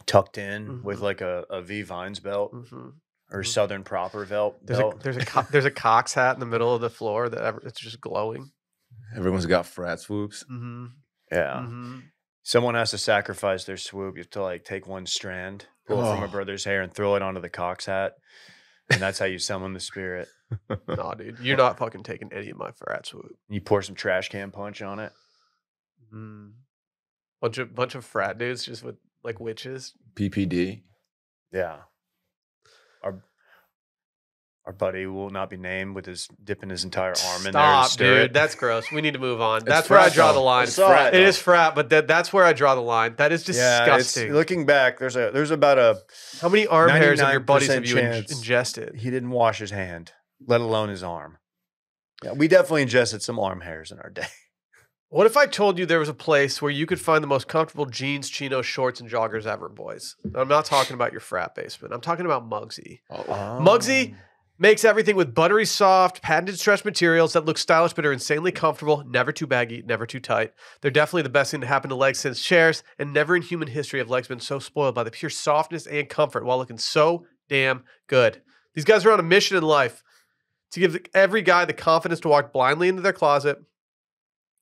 tucked in with Mhm. like a V Vines belt Mm-hmm. or Southern Proper belt. There's a Cox hat in the middle of the floor it's just glowing. Everyone's got frat swoops. Mm-hmm. Yeah. Mm-hmm. Someone has to sacrifice their swoop. You have to like take one strand, pull it from a Oh. brother's hair, and throw it onto the Cox hat. And that's how you summon the spirit. No, dude, you're not fucking taking any of my frat swoop. You pour some trash can punch on it. Bunch of frat dudes just with like witches. PPD. Yeah. Our buddy will not be named with his dipping his entire arm in there. Stop, To stir dude. it. That's gross. We need to move on. It's That's where I frat, draw though. the line. It's frat, It though. is frat, but that's where I draw the line. That is Yeah, it's, disgusting. looking back, there's about a How many arm hairs of your 99% buddies have you chance ingested? he didn't wash his hand, let alone his arm. Yeah, we definitely ingested some arm hairs in our day. What if I told you there was a place where you could find the most comfortable jeans, chinos, shorts, and joggers ever, boys? I'm not talking about your frat basement. I'm talking about Muggsy. Muggsy makes everything with buttery soft, patented stretch materials that look stylish but are insanely comfortable, never too baggy, never too tight. They're definitely the best thing to happen to legs since chairs, and never in human history have legs been so spoiled by the pure softness and comfort while looking so damn good. These guys are on a mission in life to give every guy the confidence to walk blindly into their closet,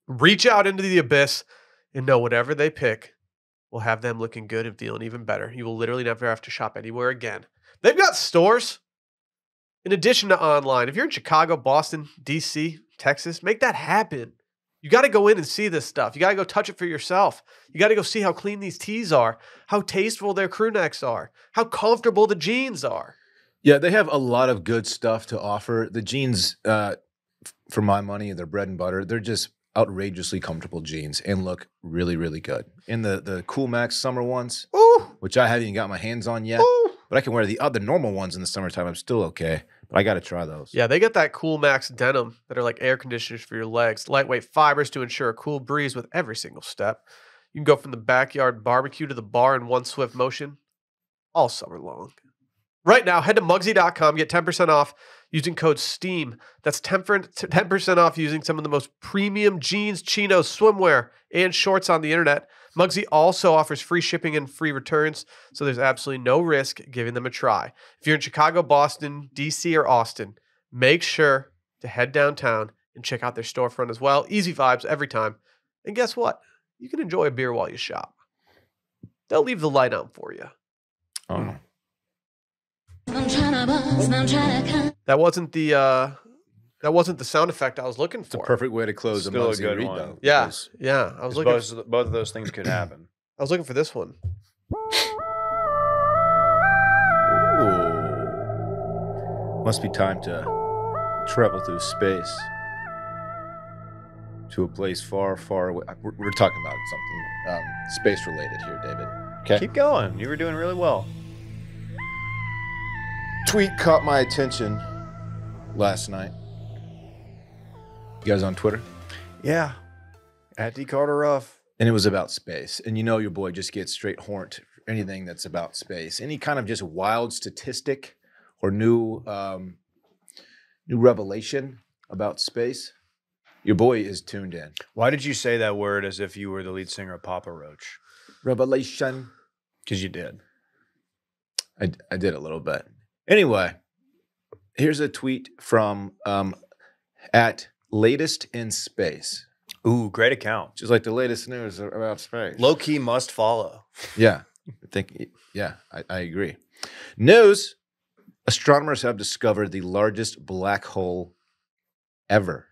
reach out into the abyss, and know whatever they pick will have them looking good and feeling even better. You will literally never have to shop anywhere again. They've got stores in addition to online. If you're in Chicago, Boston, DC, Texas, make that happen. You got to go in and see this stuff. You got to go touch it for yourself. You got to go see how clean these tees are, how tasteful their crew necks are, how comfortable the jeans are. Yeah, they have a lot of good stuff to offer. The jeans, for my money, they're bread and butter. They're just outrageously comfortable jeans and look really, really good. And the Cool Max summer ones, Ooh, which I haven't even got my hands on yet, ooh. but I can wear the other normal ones in the summertime. I'm still okay, but I got to try those. Yeah, they get that Cool Max denim that are like air conditioners for your legs. Lightweight fibers to ensure a cool breeze with every single step. You can go from the backyard barbecue to the bar in one swift motion all summer long. Right now, head to Muggsy.com, get 10% off using code STEAM. That's 10% off using some of the most premium jeans, chinos, swimwear, and shorts on the internet. Muggsy also offers free shipping and free returns, so there's absolutely no risk giving them a try. If you're in Chicago, Boston, DC, or Austin, make sure to head downtown and check out their storefront as well. Easy vibes every time. And guess what? You can enjoy a beer while you shop. They'll leave the light on for you. Oh. That wasn't the sound effect I was looking It's a for. perfect way to close a Still a Muggsy good read, one. though. Yeah, because yeah. I was looking. Both of those things could happen. I was looking for this one. Ooh. Must be time to travel through space to a place far, far away. We're talking about something space related here, David. Okay. Keep going. You were doing really well. Tweet caught my attention last night. You guys on Twitter? Yeah. At D Carter Ruff. And it was about space. And you know your boy just gets straight horned for anything that's about space. Any kind of just wild statistic or new revelation about space, your boy is tuned in. Why did you say that word as if you were the lead singer of Papa Roach? Revelation. Because you did. I did a little bit. Anyway, here's a tweet from at Latest in Space. Ooh, great account. Just like the latest news about space. Low key must follow. Yeah, I agree. News: astronomers have discovered the largest black hole ever.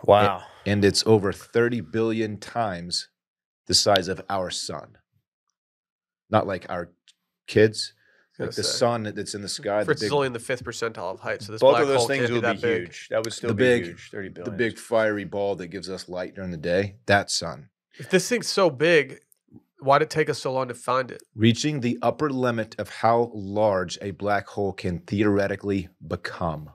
Wow. And it's over 30 billion times the size of our sun. Not like our kids, like the sun that's in the sky. Fritz is only in the 5th percentile of height, so this Both black of those hole things can't would be be that big. huge. That would still The be big- huge. 30 billion. the big fiery ball that gives us light during the day, that sun. If this thing's so big, why did it take us so long to find it? Reaching the upper limit of how large a black hole can theoretically become.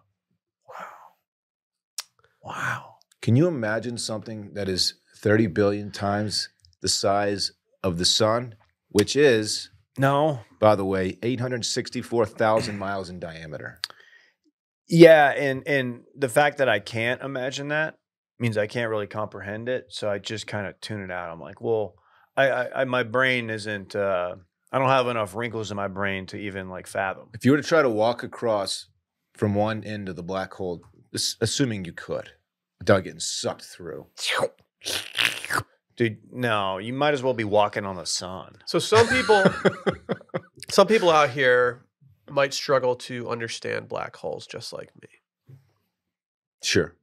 Wow. Can you imagine something that is 30 billion times the size of the sun, which is, No. by the way, 864,000 miles in diameter? Yeah, and the fact that I can't imagine that means I can't really comprehend it. So I just kind of tune it out. I'm like, well, I my brain isn't. I don't have enough wrinkles in my brain to even like fathom. If you were to try to walk across from one end of the black hole, assuming you could, without getting sucked through. Dude, no, you might as well be walking on the sun. So some people out here might struggle to understand black holes just like me. Sure.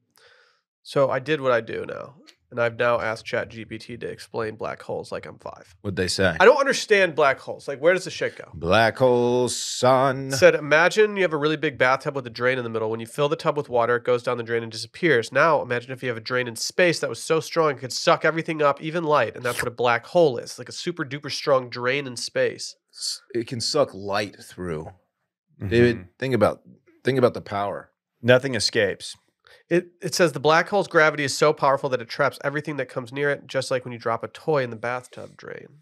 So I did what I do now, and I've now asked ChatGPT to explain black holes like I'm 5. What'd they say? I don't understand black holes. Like, where does the shit go? Black holes, son. Said, imagine you have a really big bathtub with a drain in the middle. When you fill the tub with water, it goes down the drain and disappears. Now, imagine if you have a drain in space that was so strong it could suck everything up, even light, and that's what a black hole is, like a super duper strong drain in space. It can suck light through. David, think about the power. Nothing escapes. It says the black hole's gravity is so powerful that it traps everything that comes near it, just like when you drop a toy in the bathtub drain.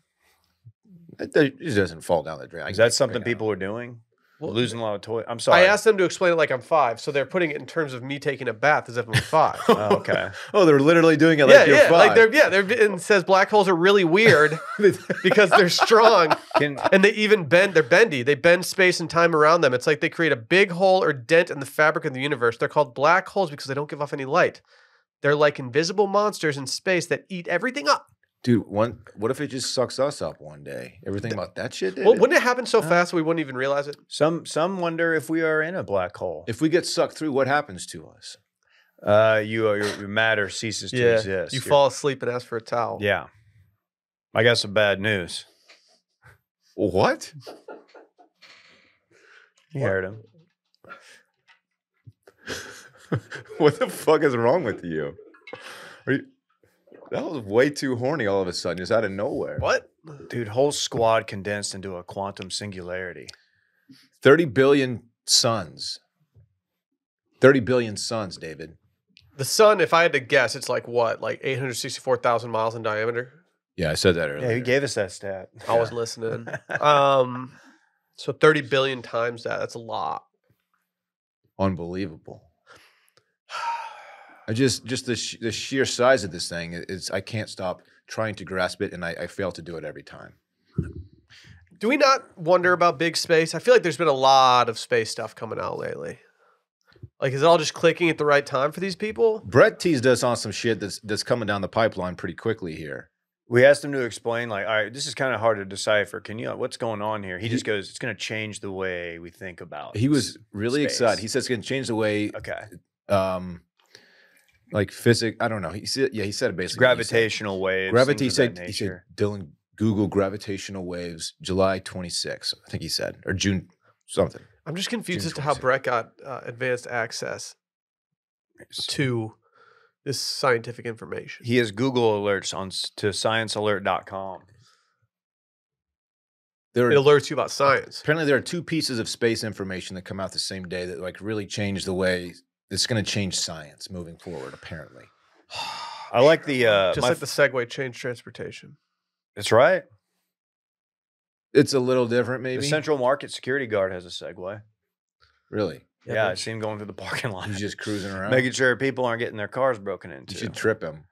It doesn't fall down the drain. Is that something people are doing? Well, Losing a lot of toys. I'm sorry. I asked them to explain it like I'm 5, so they're putting it in terms of me taking a bath as if I'm 5. Oh, okay. Oh, they're literally doing it like you're 5. Like and it says black holes are really weird because they're strong and they're bendy. They bend space and time around them. It's like they create a big hole or dent in the fabric of the universe. They're called black holes because they don't give off any light. They're like invisible monsters in space that eat everything up. Dude, what if it just sucks us up one day? Ever think about that shit, David? Well, wouldn't it happen so fast we wouldn't even realize it? Some wonder if we are in a black hole. If we get sucked through, what happens to us? Your matter ceases to exist. You fall asleep and ask for a towel. Yeah. I got some bad news. What? You heard him. What the fuck is wrong with you? That was way too horny all of a sudden, just out of nowhere. What? Dude, whole squad condensed into a quantum singularity. 30 billion suns. 30 billion suns, David. The sun, if I had to guess, it's like what? Like 864,000 miles in diameter? Yeah, I said that earlier. Yeah, who gave us that stat? I wasn't listening. So 30 billion times that. That's a lot. Unbelievable. Just the sheer size of this thing, I can't stop trying to grasp it, and I fail to do it every time. Do we not wonder about big space? I feel like there's been a lot of space stuff coming out lately. Like, is it all just clicking at the right time for these people? Brett teased us on some shit that's coming down the pipeline pretty quickly here. We asked him to explain, like, all right, this is kind of hard to decipher. Can you, what's going on here? He just goes, it's going to change the way we think about He was really space. excited. He says it's going to change the way, like physics. I don't know. He said it basically. Gravitational waves. He said, Dillon, Google gravitational waves, July 26th, I think he said, or June something. I'm just confused June as to how 26th. Brett got advanced access to this scientific information. He has Google alerts to sciencealert.com. It alerts you about science. Apparently, there are 2 pieces of space information that come out the same day that like really change the way it's going to change science moving forward. Apparently, I like the just like the Segway changed transportation. That's right. it's a little different, maybe. The Central Market security guard has a Segway. Really? Yeah, I see him going through the parking lot. He's just cruising around, making sure people aren't getting their cars broken into. You should trip him.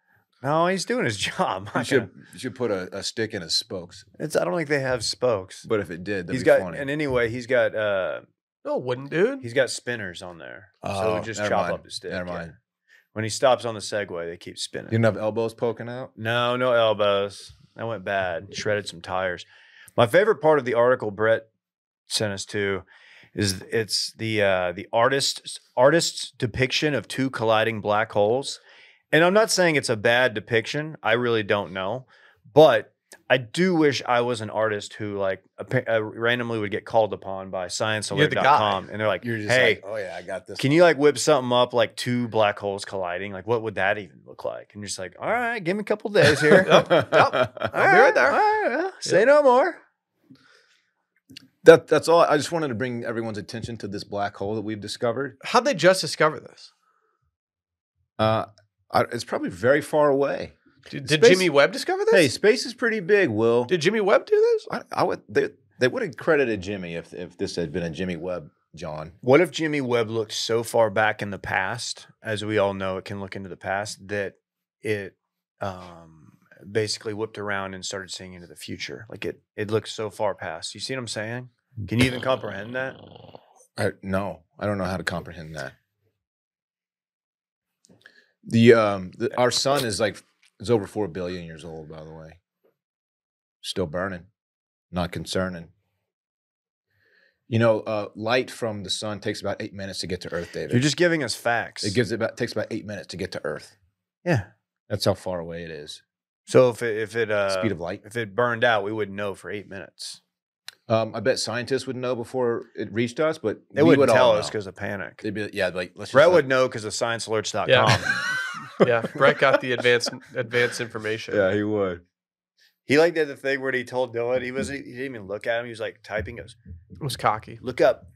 No, he's doing his job. You should put a stick in his spokes. I don't think they have spokes. But if it did, that'd He's be got, funny. and anyway, he's got No, wouldn't, dude. he's got spinners on there, so Oh, we just never chop mind. up his stick. Never yeah. mind. When he stops on the Segway, they keep spinning. You don't have elbows poking out? No elbows. That went bad. Shredded some tires. My favorite part of the article Brett sent us to is it's the artist's depiction of 2 colliding black holes. And I'm not saying it's a bad depiction. I really don't know. But I do wish I was an artist who like randomly would get called upon by sciencealert.com. And they're like, You're just hey, like, oh yeah, I got this. can you like whip something up like 2 black holes colliding? Like, what would that even look like? And you're just like, all right, give me a couple days here. I'll be right there. All right, well, say no more. That's all. I just wanted to bring everyone's attention to this black hole that we've discovered. How'd they just discover this? It's probably very far away. Did Space- Jimmy Webb discover this? Hey, space is pretty big, Will. Did Jimmy Webb do this? I would they would have credited Jimmy if this had been a Jimmy Webb, John. What if Jimmy Webb looked so far back in the past, as we all know it can look into the past, that it basically whipped around and started seeing into the future? Like it looks so far past. You see what I'm saying? Can you even comprehend that? No, I don't know how to comprehend that. Our sun is over 4 billion years old, by the way. Still burning, not concerning. You know, light from the sun takes about 8 minutes to get to Earth, David. You're just giving us facts. It takes about 8 minutes to get to Earth. Yeah. That's how far away it is. So if it Speed of light. if it burned out, we wouldn't know for 8 minutes. I bet scientists would know before it reached us, but They we wouldn't would all tell know. us because of panic. They'd be yeah, like let's just Brett would know because of sciencealerts.com. Yeah. Yeah, Brett got the advanced information. Yeah, he would. He like did the thing where he told Dillon, he didn't even look at him. He was like typing. Goes, It was cocky. look up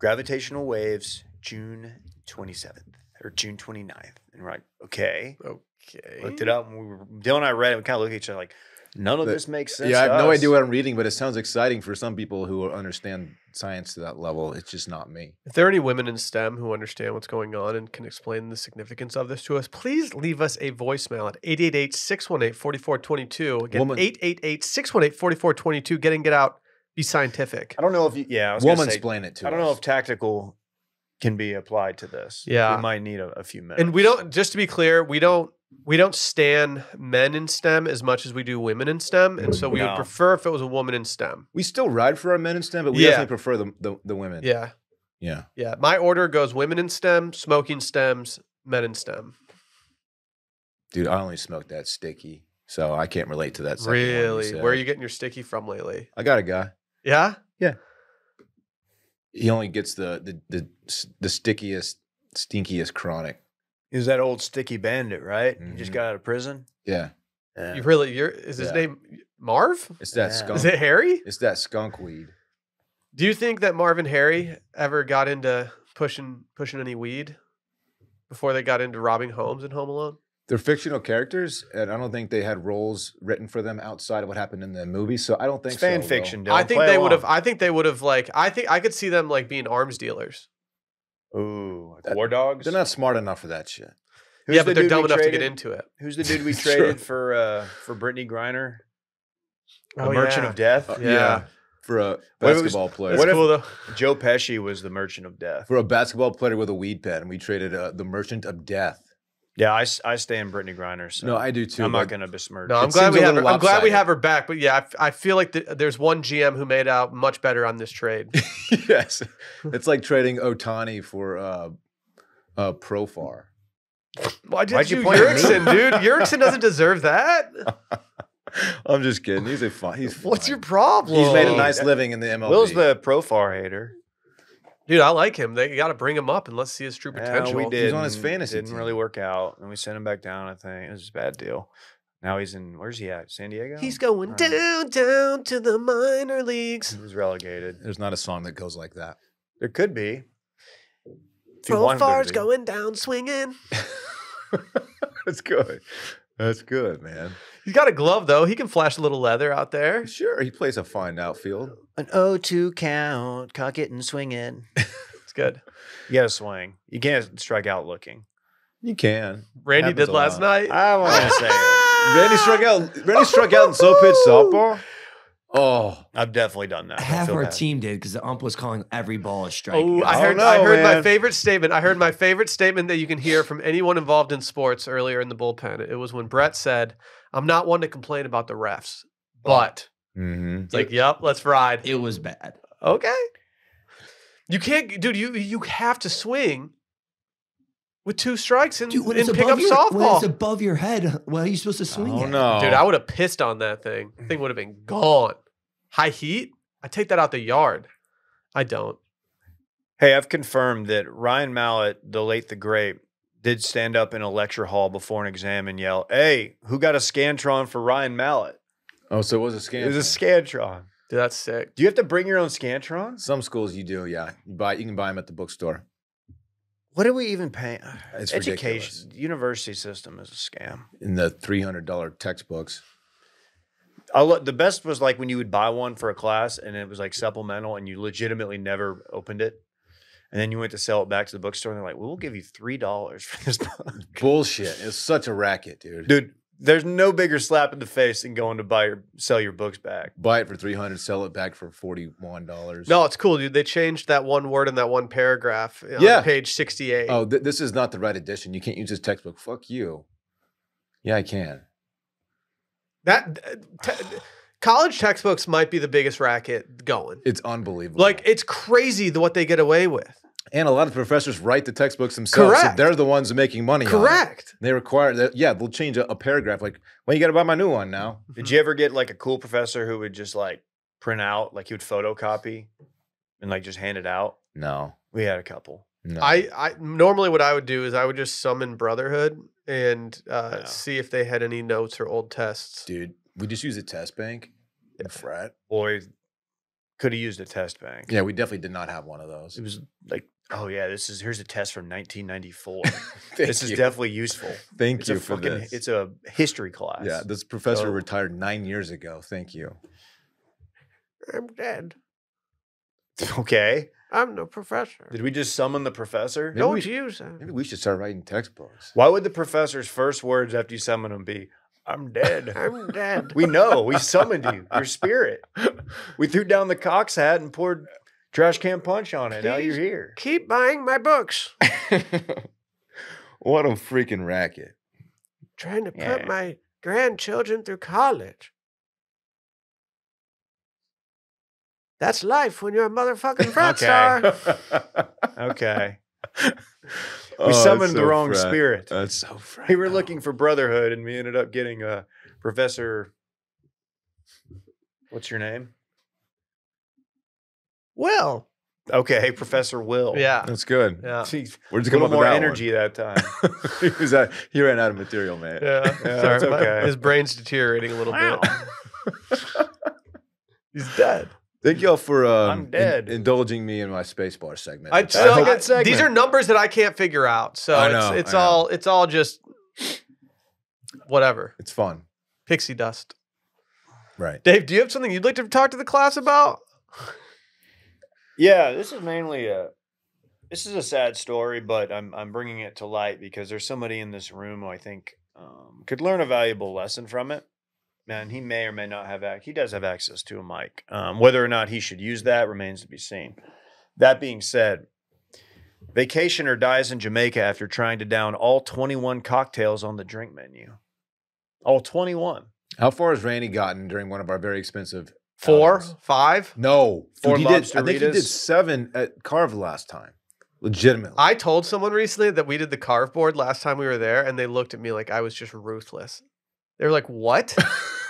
gravitational waves, June 27th or June 29th. And we're like, okay. Okay. Looked it up. And Dillon and I read it. We kind of looked at each other like, none of this makes sense. Yeah, I have to no us. idea what I'm reading, but it sounds exciting for some people who understand science to that level. It's just not me. If there are any women in STEM who understand what's going on and can explain the significance of this to us, please leave us a voicemail at 888-618-4422. Again, 888-618-4422. Get in, get out. Be scientific. I don't know if you, I was gonna Woman say, explain it to I don't know if tactical can be applied to this. Yeah. We might need a few minutes. And we don't, just to be clear, we don't stan men in STEM as much as we do women in STEM. And so we would No. prefer if it was a woman in STEM. We still ride for our men in STEM, but we Yeah. definitely prefer the women. Yeah. Yeah. Yeah. My order goes women in STEM, smoking STEMs, men in STEM. Dude, I only smoke that sticky, so I can't relate to that. second one you Really? said. Where are you getting your sticky from lately? I got a guy. Yeah? He only gets the stinkiest chronic. He was that old sticky bandit, right? He just Mhm. got out of prison. Yeah. Yeah. Is his Yeah. name Marv? It's that Yeah. skunk. Is it Harry? It's that skunk weed. Do you think that Marv and Harry ever got into pushing any weed before they got into robbing homes in Home Alone? They're fictional characters, and I don't think they had roles written for them outside of what happened in the movie. So I don't think It's fan so, fiction, Will. Dylan. I think Play they would have. along. I think they would have I think I could see them like being arms dealers. Ooh, like war dogs. They're not smart enough for that shit. Who's Yeah, the but they're dude dumb we enough to get traded? into it. Who's the dude we Sure. traded for Brittany Griner? The Merchant of Death. Yeah. For a What if it was- basketball player. That's What if- cool though. Joe Pesci was the Merchant of Death. For a basketball player with a weed pen, we traded the Merchant of Death. Yeah, I stand Brittany Griner. So No, I do too. I'm but not going to besmirch. No, I'm It glad seems we a have her. little I'm glad we lopsided. have her back. But yeah, I feel like there's one GM who made out much better on this trade. Yes, it's like trading Otani for Profar. Why did Why'd you you point at me? Yerksen, dude? Yerksen doesn't deserve that. I'm just kidding. He's fine. He's What's fine. your problem? He's made a nice living in the MLB. Will's the Profar hater. Dude, I like him. They got to bring him up and let's see his true Yeah, potential. we did. He's on his fantasy Didn't team. really work out, and we sent him back down. I think it was a bad deal. Now he's in. Where's he at? San Diego. He's going All right. down to the minor leagues. He was relegated. There's not a song that goes like that. There could be. If you want him to Profar's be. going down swinging. That's good. That's good, man. He's got a glove though. He can flash a little leather out there. Sure, he plays a fine outfield. An 0-2 count, cock it and swing it. It's good. You got to swing. You can't strike out looking. You can. Randy Happens did a last lot. night. I want to say it. Randy struck out. Randy struck out in slow pitch softball. Oh, I've definitely done that. I Half feel our bad. team did because the ump was calling every ball a strike. Oh, I don't heard know, my man. favorite statement. I heard my favorite statement that you can hear from anyone involved in sports earlier in the bullpen. It was when Brett said, "I'm not one to complain about the refs, but mm-hmm. it's like, yep, let's ride." It was bad. Okay. You can't, dude. You have to swing with 2 strikes and, Dude, when and it's pick up above your, when softball. it's above your head, well, are you supposed to swing Oh it? no, Dude, I would have pissed on that thing. The thing would have been gone. High heat. I take that out the yard. I don't. Hey, I've confirmed that Ryan Mallett, the late the great, did stand up in a lecture hall before an exam and yell, "Hey, who got a Scantron for Ryan Mallett?" Oh, so it was a scam. It was a Scantron. Dude, that's sick. Do you have to bring your own Scantrons? Some schools you do, yeah. You can buy them at the bookstore. What are we even paying? It's Education, university system is a scam. In the $300 textbooks. The best was like when you would buy one for a class and it was like supplemental and you legitimately never opened it. And then you went to sell it back to the bookstore and they're like, we'll give you $3 for this book. Bullshit. It's such a racket, dude. Dude, there's no bigger slap in the face than going to sell your books back. Buy it for $300, sell it back for $41. No, it's cool, dude. They changed that one word in that one paragraph on Yeah. page 68. Oh, this is not the right edition. You can't use this textbook. Fuck you. Yeah, I can. college textbooks might be the biggest racket going. It's unbelievable. Like, it's crazy what they get away with. And a lot of professors write the textbooks themselves. Correct. So they're the ones making money on it. Correct. They require that. Yeah, they'll change a paragraph. Like, well, you got to buy my new one now. Did you ever get like a cool professor who would just like print out, like he would photocopy and like just hand it out? No. We had a couple. No. I normally what I would do is I would just summon Brotherhood and see if they had any notes or old tests. Dude, we just use a test bank in frat. Boy, could have used a test bank. Yeah, we definitely did not have one of those. It was like, oh yeah, here's a test from 1994. Thank This is you. definitely useful. Thank It's you a for fucking, this. it's a history class. Yeah, this professor So- retired 9 years ago. Thank you. I'm dead. Okay. I'm no professor. Did we just summon the professor? Maybe Don't we- use it. Maybe we should start writing textbooks. Why would the professor's first words after you summon him be, I'm dead? I'm dead. We know. We summoned you. Your spirit. We threw down the Cox hat and poured trash can punch on it. Now you're Please here. Keep buying my books. What a freaking racket. Trying to Yeah. put my grandchildren through college. That's life when you're a motherfucking frat star. Okay. Oh, We it's summoned so the wrong frat. spirit. That's so frat. We were looking for brotherhood and we ended up getting a Professor. What's your name? Well, Okay, Professor Will. yeah. That's good. Yeah. Jeez, Where'd you a come little up with more that energy that time. one? He ran out of material, man. Yeah. Yeah, Sorry, that's okay. his brain's deteriorating a little bit. He's dead. Thank y'all for I'm dead. indulging me in my Spacebar segment. I It's- still a good get, segment. these are numbers that I can't figure out. So I know, it's I know. it's all just whatever. it's fun. Pixie dust. Right. Dave, do you have something you'd like to talk to the class about? Yeah, this is mainly this is a sad story, but I'm bringing it to light because there's somebody in this room who I think could learn a valuable lesson from it. And he may or may not have he does have access to a mic. Whether or not he should use that remains to be seen. That being said, vacationer dies in Jamaica after trying to down all 21 cocktails on the drink menu. All 21. How far has Randy gotten during one of our very expensive 4, outings? 5? No. Four Dude, I think he did lobsteritas? 7 at Carve last time. Legitimately. I told someone recently that we did the carve board last time we were there, and they looked at me like I was just ruthless. They were like, "What?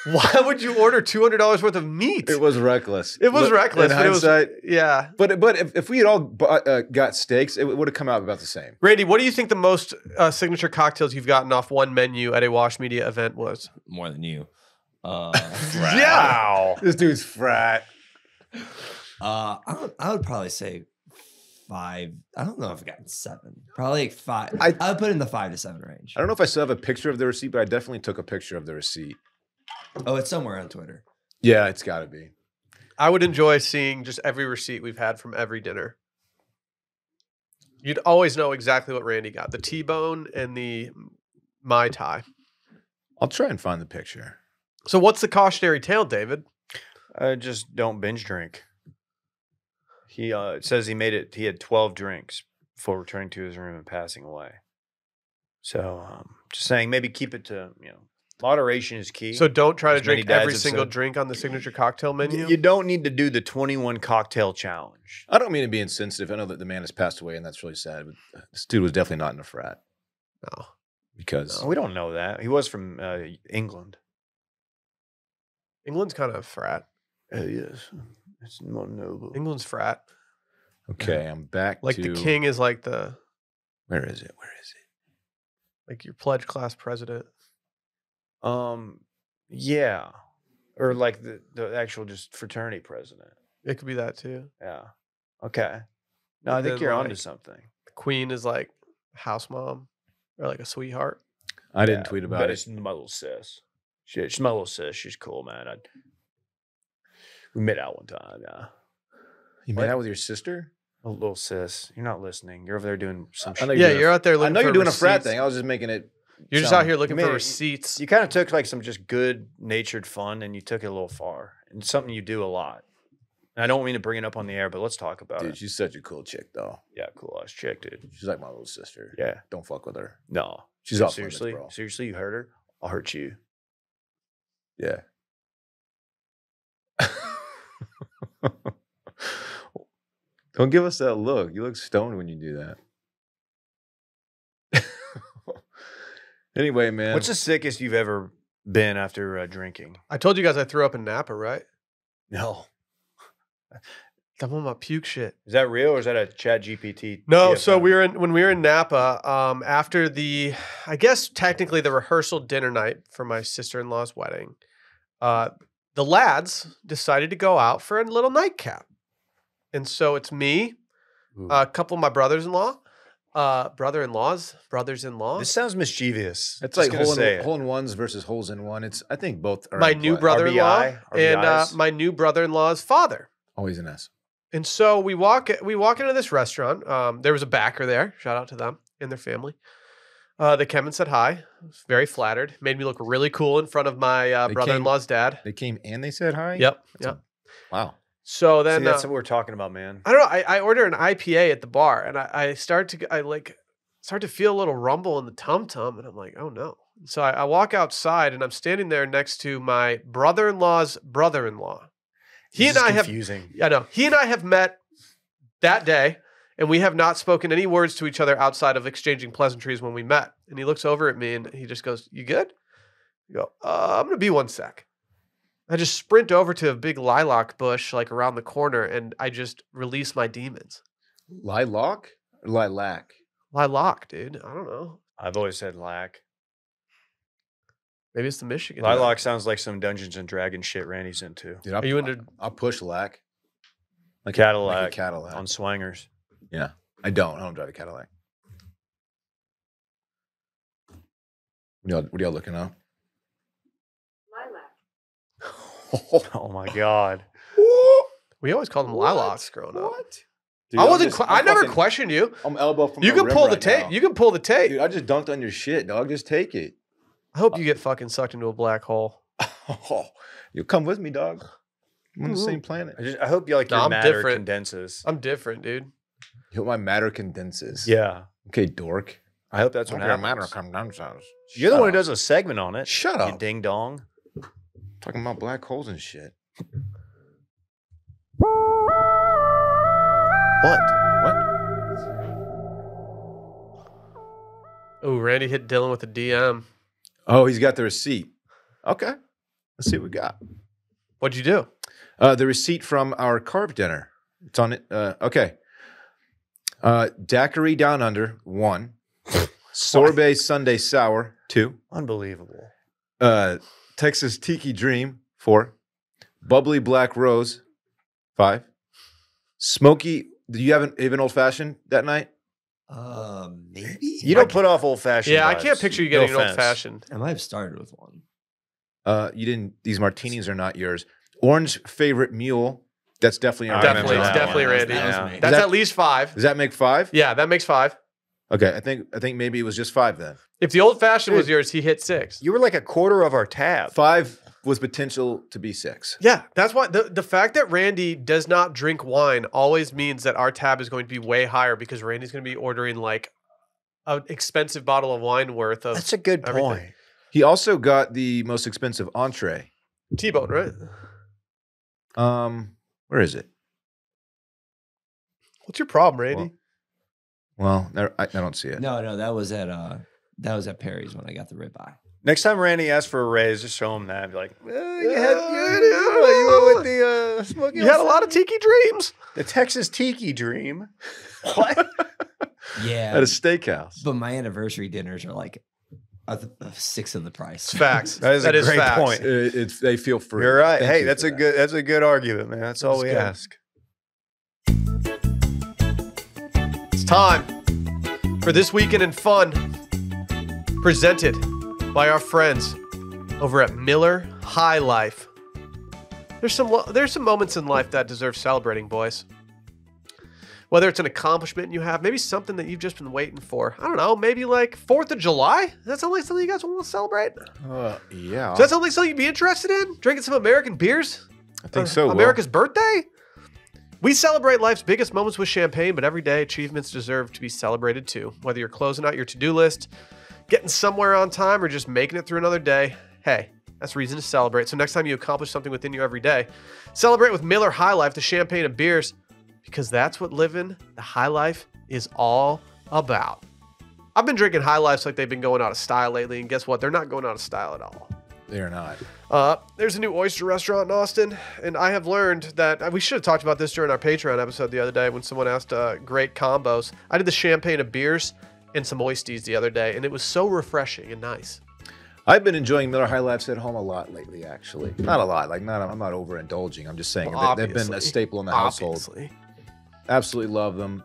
Why would you order $200 worth of meat?" It was reckless. It was Look, reckless. In but it was, hindsight, yeah. but if we had all got steaks, it would have come out about the same. Randy, what do you think the most signature cocktails you've gotten off one menu at a Wash Media event was? More than you. Yeah. Wow. This dude's frat. I would probably say 5. I don't know if I've gotten 7. Probably like 5. I would put it in the 5 to 7 range. I don't know if I still have a picture of the receipt, but I definitely took a picture of the receipt. Oh, it's somewhere on Twitter. Yeah, it's got to be. I would enjoy seeing just every receipt we've had from every dinner. You'd always know exactly what Randy got: the T-bone and the Mai Tai. I'll try and find the picture. So, what's the cautionary tale, David? Just don't binge drink. He says he made it. He had 12 drinks before returning to his room and passing away. So, just saying, maybe keep it to moderation is key. So, don't try to As many drink dads every have single said. drink on the signature cocktail menu. You don't need to do the 21 cocktail challenge. I don't mean to be insensitive. I know that the man has passed away, and that's really sad. But this dude was definitely not in a frat No. because We don't know that. He was from England. England's kind of a frat. Yes, it's more noble. England's frat. okay, I'm back. Like to, the king is like the Where is it? Where is it? like your pledge class president. Yeah, or like the actual just fraternity president. It could be that too. Yeah. Okay. No, I And think then, you're like, onto something. The queen is like house mom or like a sweetheart. I didn't tweet about but it. It's my little sis. She's my little sis. She's cool, man. We met out one time. Yeah. You met out with your sister? A little sis. You're not listening. You're over there doing some I know shit. Yeah, doing a- you're out there I looking know for you're doing a frat receipts. thing. I was just making it. You're just out sound- here looking You for made- receipts. You kind of took like some just good natured fun and you took it a little far. And it's something you do a lot. And I don't mean to bring it up on the air, but let's talk about Dude, it. she's such a cool chick, though. Yeah, cool ass chick, dude. She's like my little sister. Yeah. Don't fuck with her. No. She's off limits, seriously. bro. Seriously, you hurt her? I'll hurt you. Yeah. Don't give us that look. You look stoned when you do that. Anyway, man. What's the sickest you've ever been after drinking? I told you guys I threw up in Napa, right? No. I'm on my puke shit. Is that real or is that a ChatGPT? No, TFM? so when we were in Napa, after I guess technically the rehearsal dinner night for my sister-in-law's wedding, the lads decided to go out for a little nightcap. And so it's me, a couple of my brothers-in-law. This sounds mischievous. It's Just like hole in ones versus holes in one. I think both are my in new play. brother-in-law and RBIs? my new brother-in-law's father. Always an S. And so we walk into this restaurant. There was a backer there. Shout out to them and their family. They came and said hi. I was very flattered. Made me look really cool in front of my brother-in-law's dad. They came and they said hi? Yep. Wow. So then See, that's what we're talking about, man. I don't know. I order an IPA at the bar, and I start to feel a little rumble in the tum-tum, and I'm like, oh no. So I walk outside, and I'm standing there next to my brother-in-law's brother-in-law. He and I have met that day, and we have not spoken any words to each other outside of exchanging pleasantries when we met. And he looks over at me, and he just goes, "You good?" I go, "I'm gonna be one sec." I just sprint over to a big lilac bush like around the corner, and I just release my demons. Lilac or lilac? Lilac, dude. I don't know. I've always said lac. Maybe it's the Michigan. Lilac sounds like some Dungeons and Dragons shit Randy's into. Dude, Are you into? I'll push lac. Like Cadillac, Like a Cadillac. on swangers. Yeah. I don't drive a Cadillac. What are y'all looking at? Oh my God. We always called them lilacs growing up. Dude, I never questioned you. I'm elbow from You the can rim pull the right tape. now. You can pull the tape. Dude, I just dunked on your shit, dog. Just take it. I hope you get fucking sucked into a black hole. Oh, you come with me, dog. I'm on the same planet. I hope you like No, your I'm matter different. condenses. I'm different, dude. You hope my matter condenses. Yeah. Okay, dork. I hope that's what Your happens. matter condenses. You're the one who Shut does a segment on it. Shut You up. ding dong. Talking about black holes and shit. What? Oh, Randy hit Dillon with a DM. Oh, he's got the receipt. Okay. Let's see what we got. What'd you do? The receipt from our carb dinner. It's on it. Okay. Daiquiri Down Under, 1. Sorbet Sunday Sour, 2. Unbelievable. Texas Tiki Dream, 4. Bubbly Black Rose, 5. Smoky, do you have an old fashioned that night? Maybe. You don't put off old fashioned. Yeah, I can't picture you getting an old fashioned. I might have started with one. You didn't. These martinis are not yours. Orange Favorite Mule. That's definitely our Definitely, remember it's that definitely one. Randy. That was Yeah. me. That's that- at least 5. Does that make 5? Yeah, that makes 5. Okay, I think maybe it was just 5 then. If the old fashioned was yours, he hit 6. You were like a quarter of our tab. 5 with potential to be 6. Yeah, that's why the fact that Randy does not drink wine always means that our tab is going to be way higher because Randy's going to be ordering like an expensive bottle of wine worth of That's a good everything. point. He also got the most expensive entree. T-bone, right? Where is it? What's your problem, Randy? Well, I don't see it. No, that was at Perry's when I got the ribeye. Next time Randy asks for a raise, just show him that. Be like, you you went with the smoky. You had a lot of tiki dreams. The Texas Tiki Dream. What? Yeah, At a steakhouse. but my anniversary dinners are like a sixth of the price. It's facts. That is a great facts. point. They feel free. You're right. Thank Hey, you that's for a that. good. That's a good argument, man. That's all we good. ask. It's time for This Weekend in Fun, presented by our friends over at Miller High Life. There's some moments in life that deserve celebrating, boys. Whether it's an accomplishment you have, maybe something that you've just been waiting for. I don't know, maybe like 4th of July? Does that sound like something you guys want to celebrate? Yeah. Does that sound like something you'd be interested in? Drinking some American beers? I think so. Will. America's birthday? We celebrate life's biggest moments with champagne, but everyday achievements deserve to be celebrated too. Whether you're closing out your to-do list, getting somewhere on time, or just making it through another day, hey, that's reason to celebrate. So next time you accomplish something within you every day, celebrate with Miller High Life, the champagne and beers because that's what living the high life is all about. I've been drinking high lifes like they've been going out of style lately, and guess what? They're not going out of style at all. They're not. There's a new oyster restaurant in Austin, and I have learned that we should have talked about this during our Patreon episode the other day when someone asked great combos. I did the champagne of beers and some oysters the other day, and it was so refreshing and nice. I've been enjoying Miller High Lifes at home a lot lately, actually. Not a lot. I'm not overindulging. I'm just saying they've been a staple in the household. Obviously. Absolutely love them.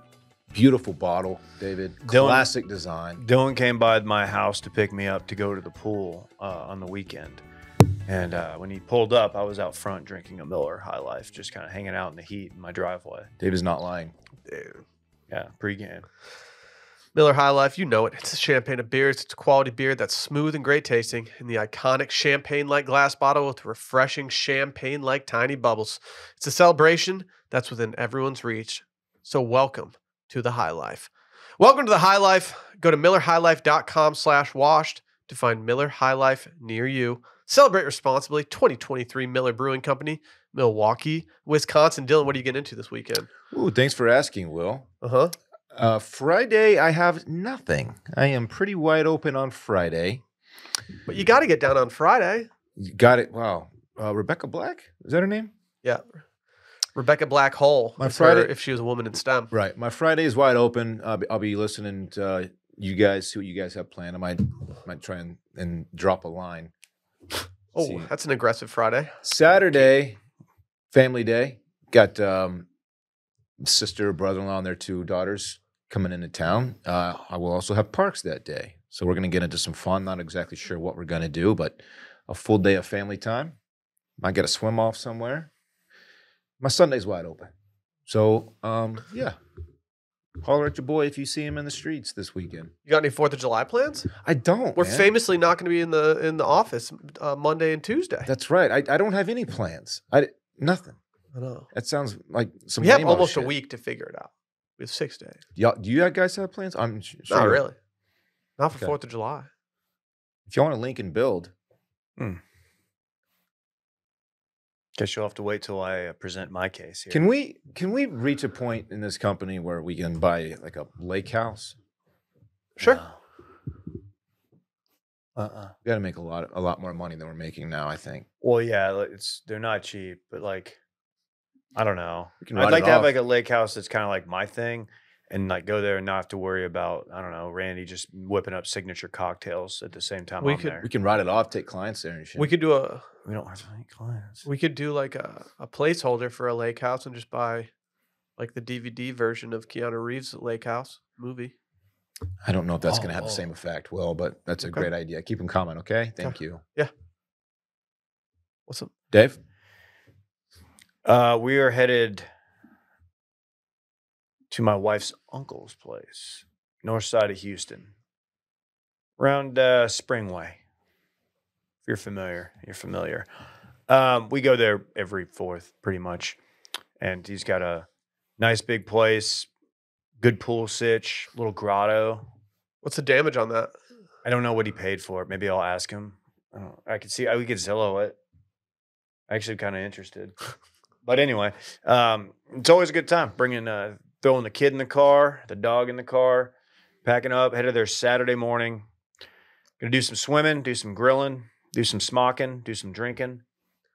Beautiful bottle, David. Classic design. Dylan came by my house to pick me up to go to the pool on the weekend. And when he pulled up, I was out front drinking a Miller High Life, just kind of hanging out in the heat in my driveway. David's not lying. Dude. Yeah, pregame. Miller High Life, you know it. It's a champagne of beers. It's a quality beer that's smooth and great tasting in the iconic champagne-like glass bottle with refreshing champagne-like tiny bubbles. It's a celebration that's within everyone's reach. So welcome to the High Life. Welcome to the High Life. Go to millerhighlife.com/washed to find Miller High Life near you. Celebrate responsibly. 2023 Miller Brewing Company, Milwaukee, Wisconsin. Dylan, what are you getting into this weekend? Ooh, thanks for asking, Will. Uh-huh. Friday, I have nothing. I am pretty wide open on Friday. But you got to get down on Friday. You got it. Wow. Rebecca Black? Is that her name? Yeah. Rebecca Black Hole. My It's Friday- her if she was a woman in STEM. Right. My Friday is wide open. I'll be listening to you guys, see what you guys have planned. I might try and drop a line. Oh, See. that's an aggressive Friday. Saturday, family day. Got sister, brother-in-law, and their 2 daughters coming into town. I will also have parks that day. So we're going to get into some fun. Not exactly sure what we're going to do, but a full day of family time. Might get a swim off somewhere. My Sunday's wide open. So, yeah. Holler at your boy if you see him in the streets this weekend. You got any 4th of July plans? I don't, We're man. famously not going to be in the office Monday and Tuesday. That's right. I don't have any plans. Nothing. I know. That sounds like some We have lame-o almost shit. a week to figure it out. We have 6 days. Do you guys have plans? I'm sure. Not really. Not for Okay. 4th of July. If you want to link and build, Guess you'll have to wait till I present my case here. can we reach a point in this company where we can buy like a lake house? Sure. No. We got to make a lot more money than we're making now, I think. Well, yeah, they're not cheap, but like, I don't know. We can I'd write like it to have off. like a lake house that's kind of like my thing, and like go there and not have to worry about, I don't know, Randy just whipping up signature cocktails at the same time We I'm could- there. We can write it off, take clients there and shit. We could do We don't have any clients. we could do like a placeholder for a lake house and just buy like the DVD version of Keanu Reeves' Lake House movie. I don't know if that's going to have Oh. the same effect, Will, but that's a Okay. great idea. Keep them coming, okay? Thank you. What's up? Dave? We are headed to my wife's uncle's place, north side of Houston, around Springway. If you're familiar, you're familiar. We go there every 4th, pretty much, and he's got a nice big place, good pool sitch, little grotto. What's the damage on that? I don't know what he paid for it. Maybe I'll ask him. I could see. We could Zillow it. Actually, kind of interested. But anyway, it's always a good time. Throwing the kid in the car, the dog in the car, packing up, headed there Saturday morning. Gonna do some swimming, do some grilling, do some smocking, do some drinking.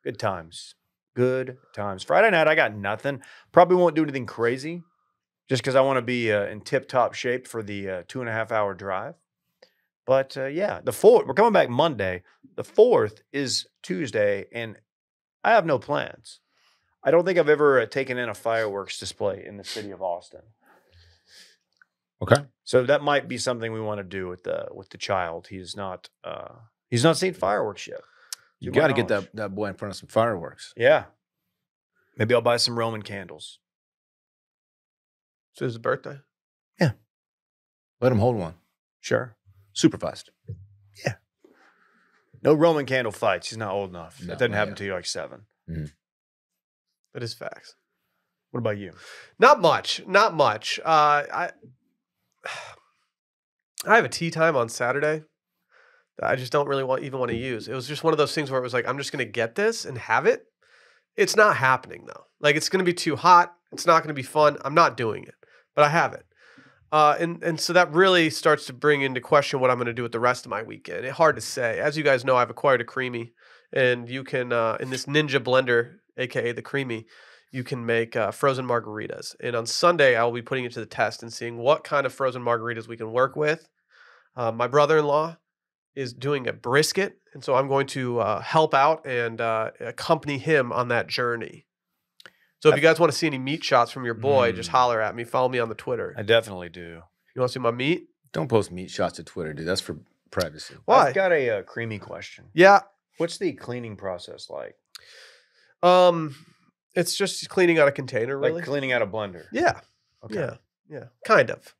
Good times. Good times. Friday night, I got nothing. Probably won't do anything crazy, just because I want to be in tip-top shape for the 2.5-hour drive. But yeah, the 4th, we're coming back Monday. The 4th is Tuesday, and I have no plans. I don't think I've ever taken in a fireworks display in the city of Austin. Okay. So that might be something we want to do with the child. He's not seen fireworks yet. You to my got to get knowledge. that boy in front of some fireworks. Yeah. Maybe I'll buy some Roman candles. So it's his birthday. Let him hold one. Sure. Supervised. No Roman candle fights. He's not old enough. No, that doesn't not happen yet. until you're like 7. That is facts. What about you? Not much. Not much. I have a tea time on Saturday that I just don't really want to use. It was just one of those things where it was like, I'm just going to get this and have it. It's not happening though. Like it's going to be too hot. It's not going to be fun. I'm not doing it, but I have it. And so that really starts to bring into question what I'm going to do with the rest of my weekend. It's hard to say. As you guys know, I've acquired a Creamy, and you can, in this Ninja blender, aka the Creamy, you can make frozen margaritas. And on Sunday, I will be putting it to the test and seeing what kind of frozen margaritas we can work with. My brother-in-law is doing a brisket, and so I'm going to help out and accompany him on that journey. So if you guys want to see any meat shots from your boy, just holler at me. Follow me on the Twitter. I definitely do. You want to see my meat? Don't post meat shots to Twitter, dude. That's for privacy. Why? I've got a Creamy question. Yeah. What's the cleaning process like? It's just cleaning out a container, really. Like cleaning out a blender? Yeah. Okay. Yeah. Kind of.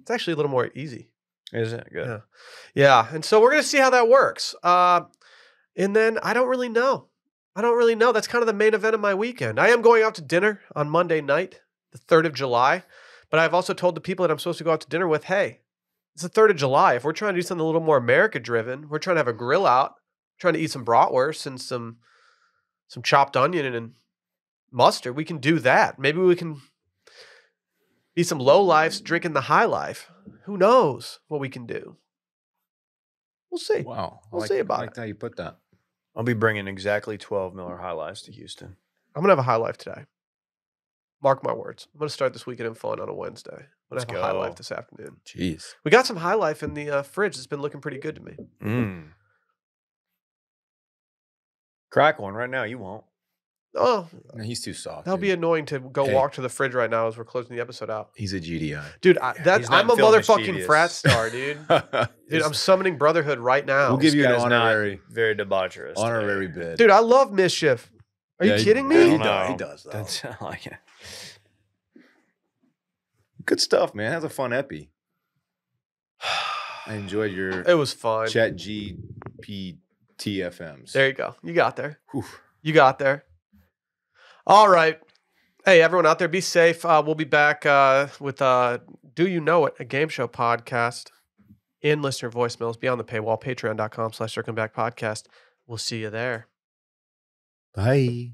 It's actually a little more easy. Is it? Good. Yeah. And so we're going to see how that works. And then I don't really know. That's kind of the main event of my weekend. I am going out to dinner on Monday night, the 3rd of July. But I've also told the people that I'm supposed to go out to dinner with, hey, it's the 3rd of July. If we're trying to do something a little more America-driven, we're trying to have a grill out, trying to eat some bratwurst and some chopped onion and mustard, we can do that. Maybe we can be some low lifes drinking the high life. Who knows what we can do? We'll see. Wow. We'll see about I like it. how you put that. I'll be bringing exactly 12 Miller High Lives to Houston. I'm going to have a high life today. Mark my words. I'm going to start this weekend in fun on a Wednesday. I'm going to have a high life this afternoon. Jeez. We got some high life in the fridge. It's been looking pretty good to me. Crack one right now. You won't. Oh, No, he's too soft. that'll dude. be annoying to go walk to the fridge right now as we're closing the episode out. He's a GDI. Dude, he's not I'm a feeling motherfucking mischievous. frat star, dude. Dude, I'm summoning brotherhood right now. We'll give you an Guy's not honorary very debaucherous. honorary bid. Dude, I love mischief. Are you kidding Yeah, me? he No. does. He does. Though. Doesn't sound like it. Good stuff, man. That's a fun epi. I enjoyed your It was fun. ChatGPTFMs. There you go. You got there. Whew. You got there. All right. Hey, everyone out there, be safe. We'll be back with Do You Know It, a game show podcast in listener voicemails beyond the paywall, patreon.com/circlingbackpodcast. We'll see you there. Bye.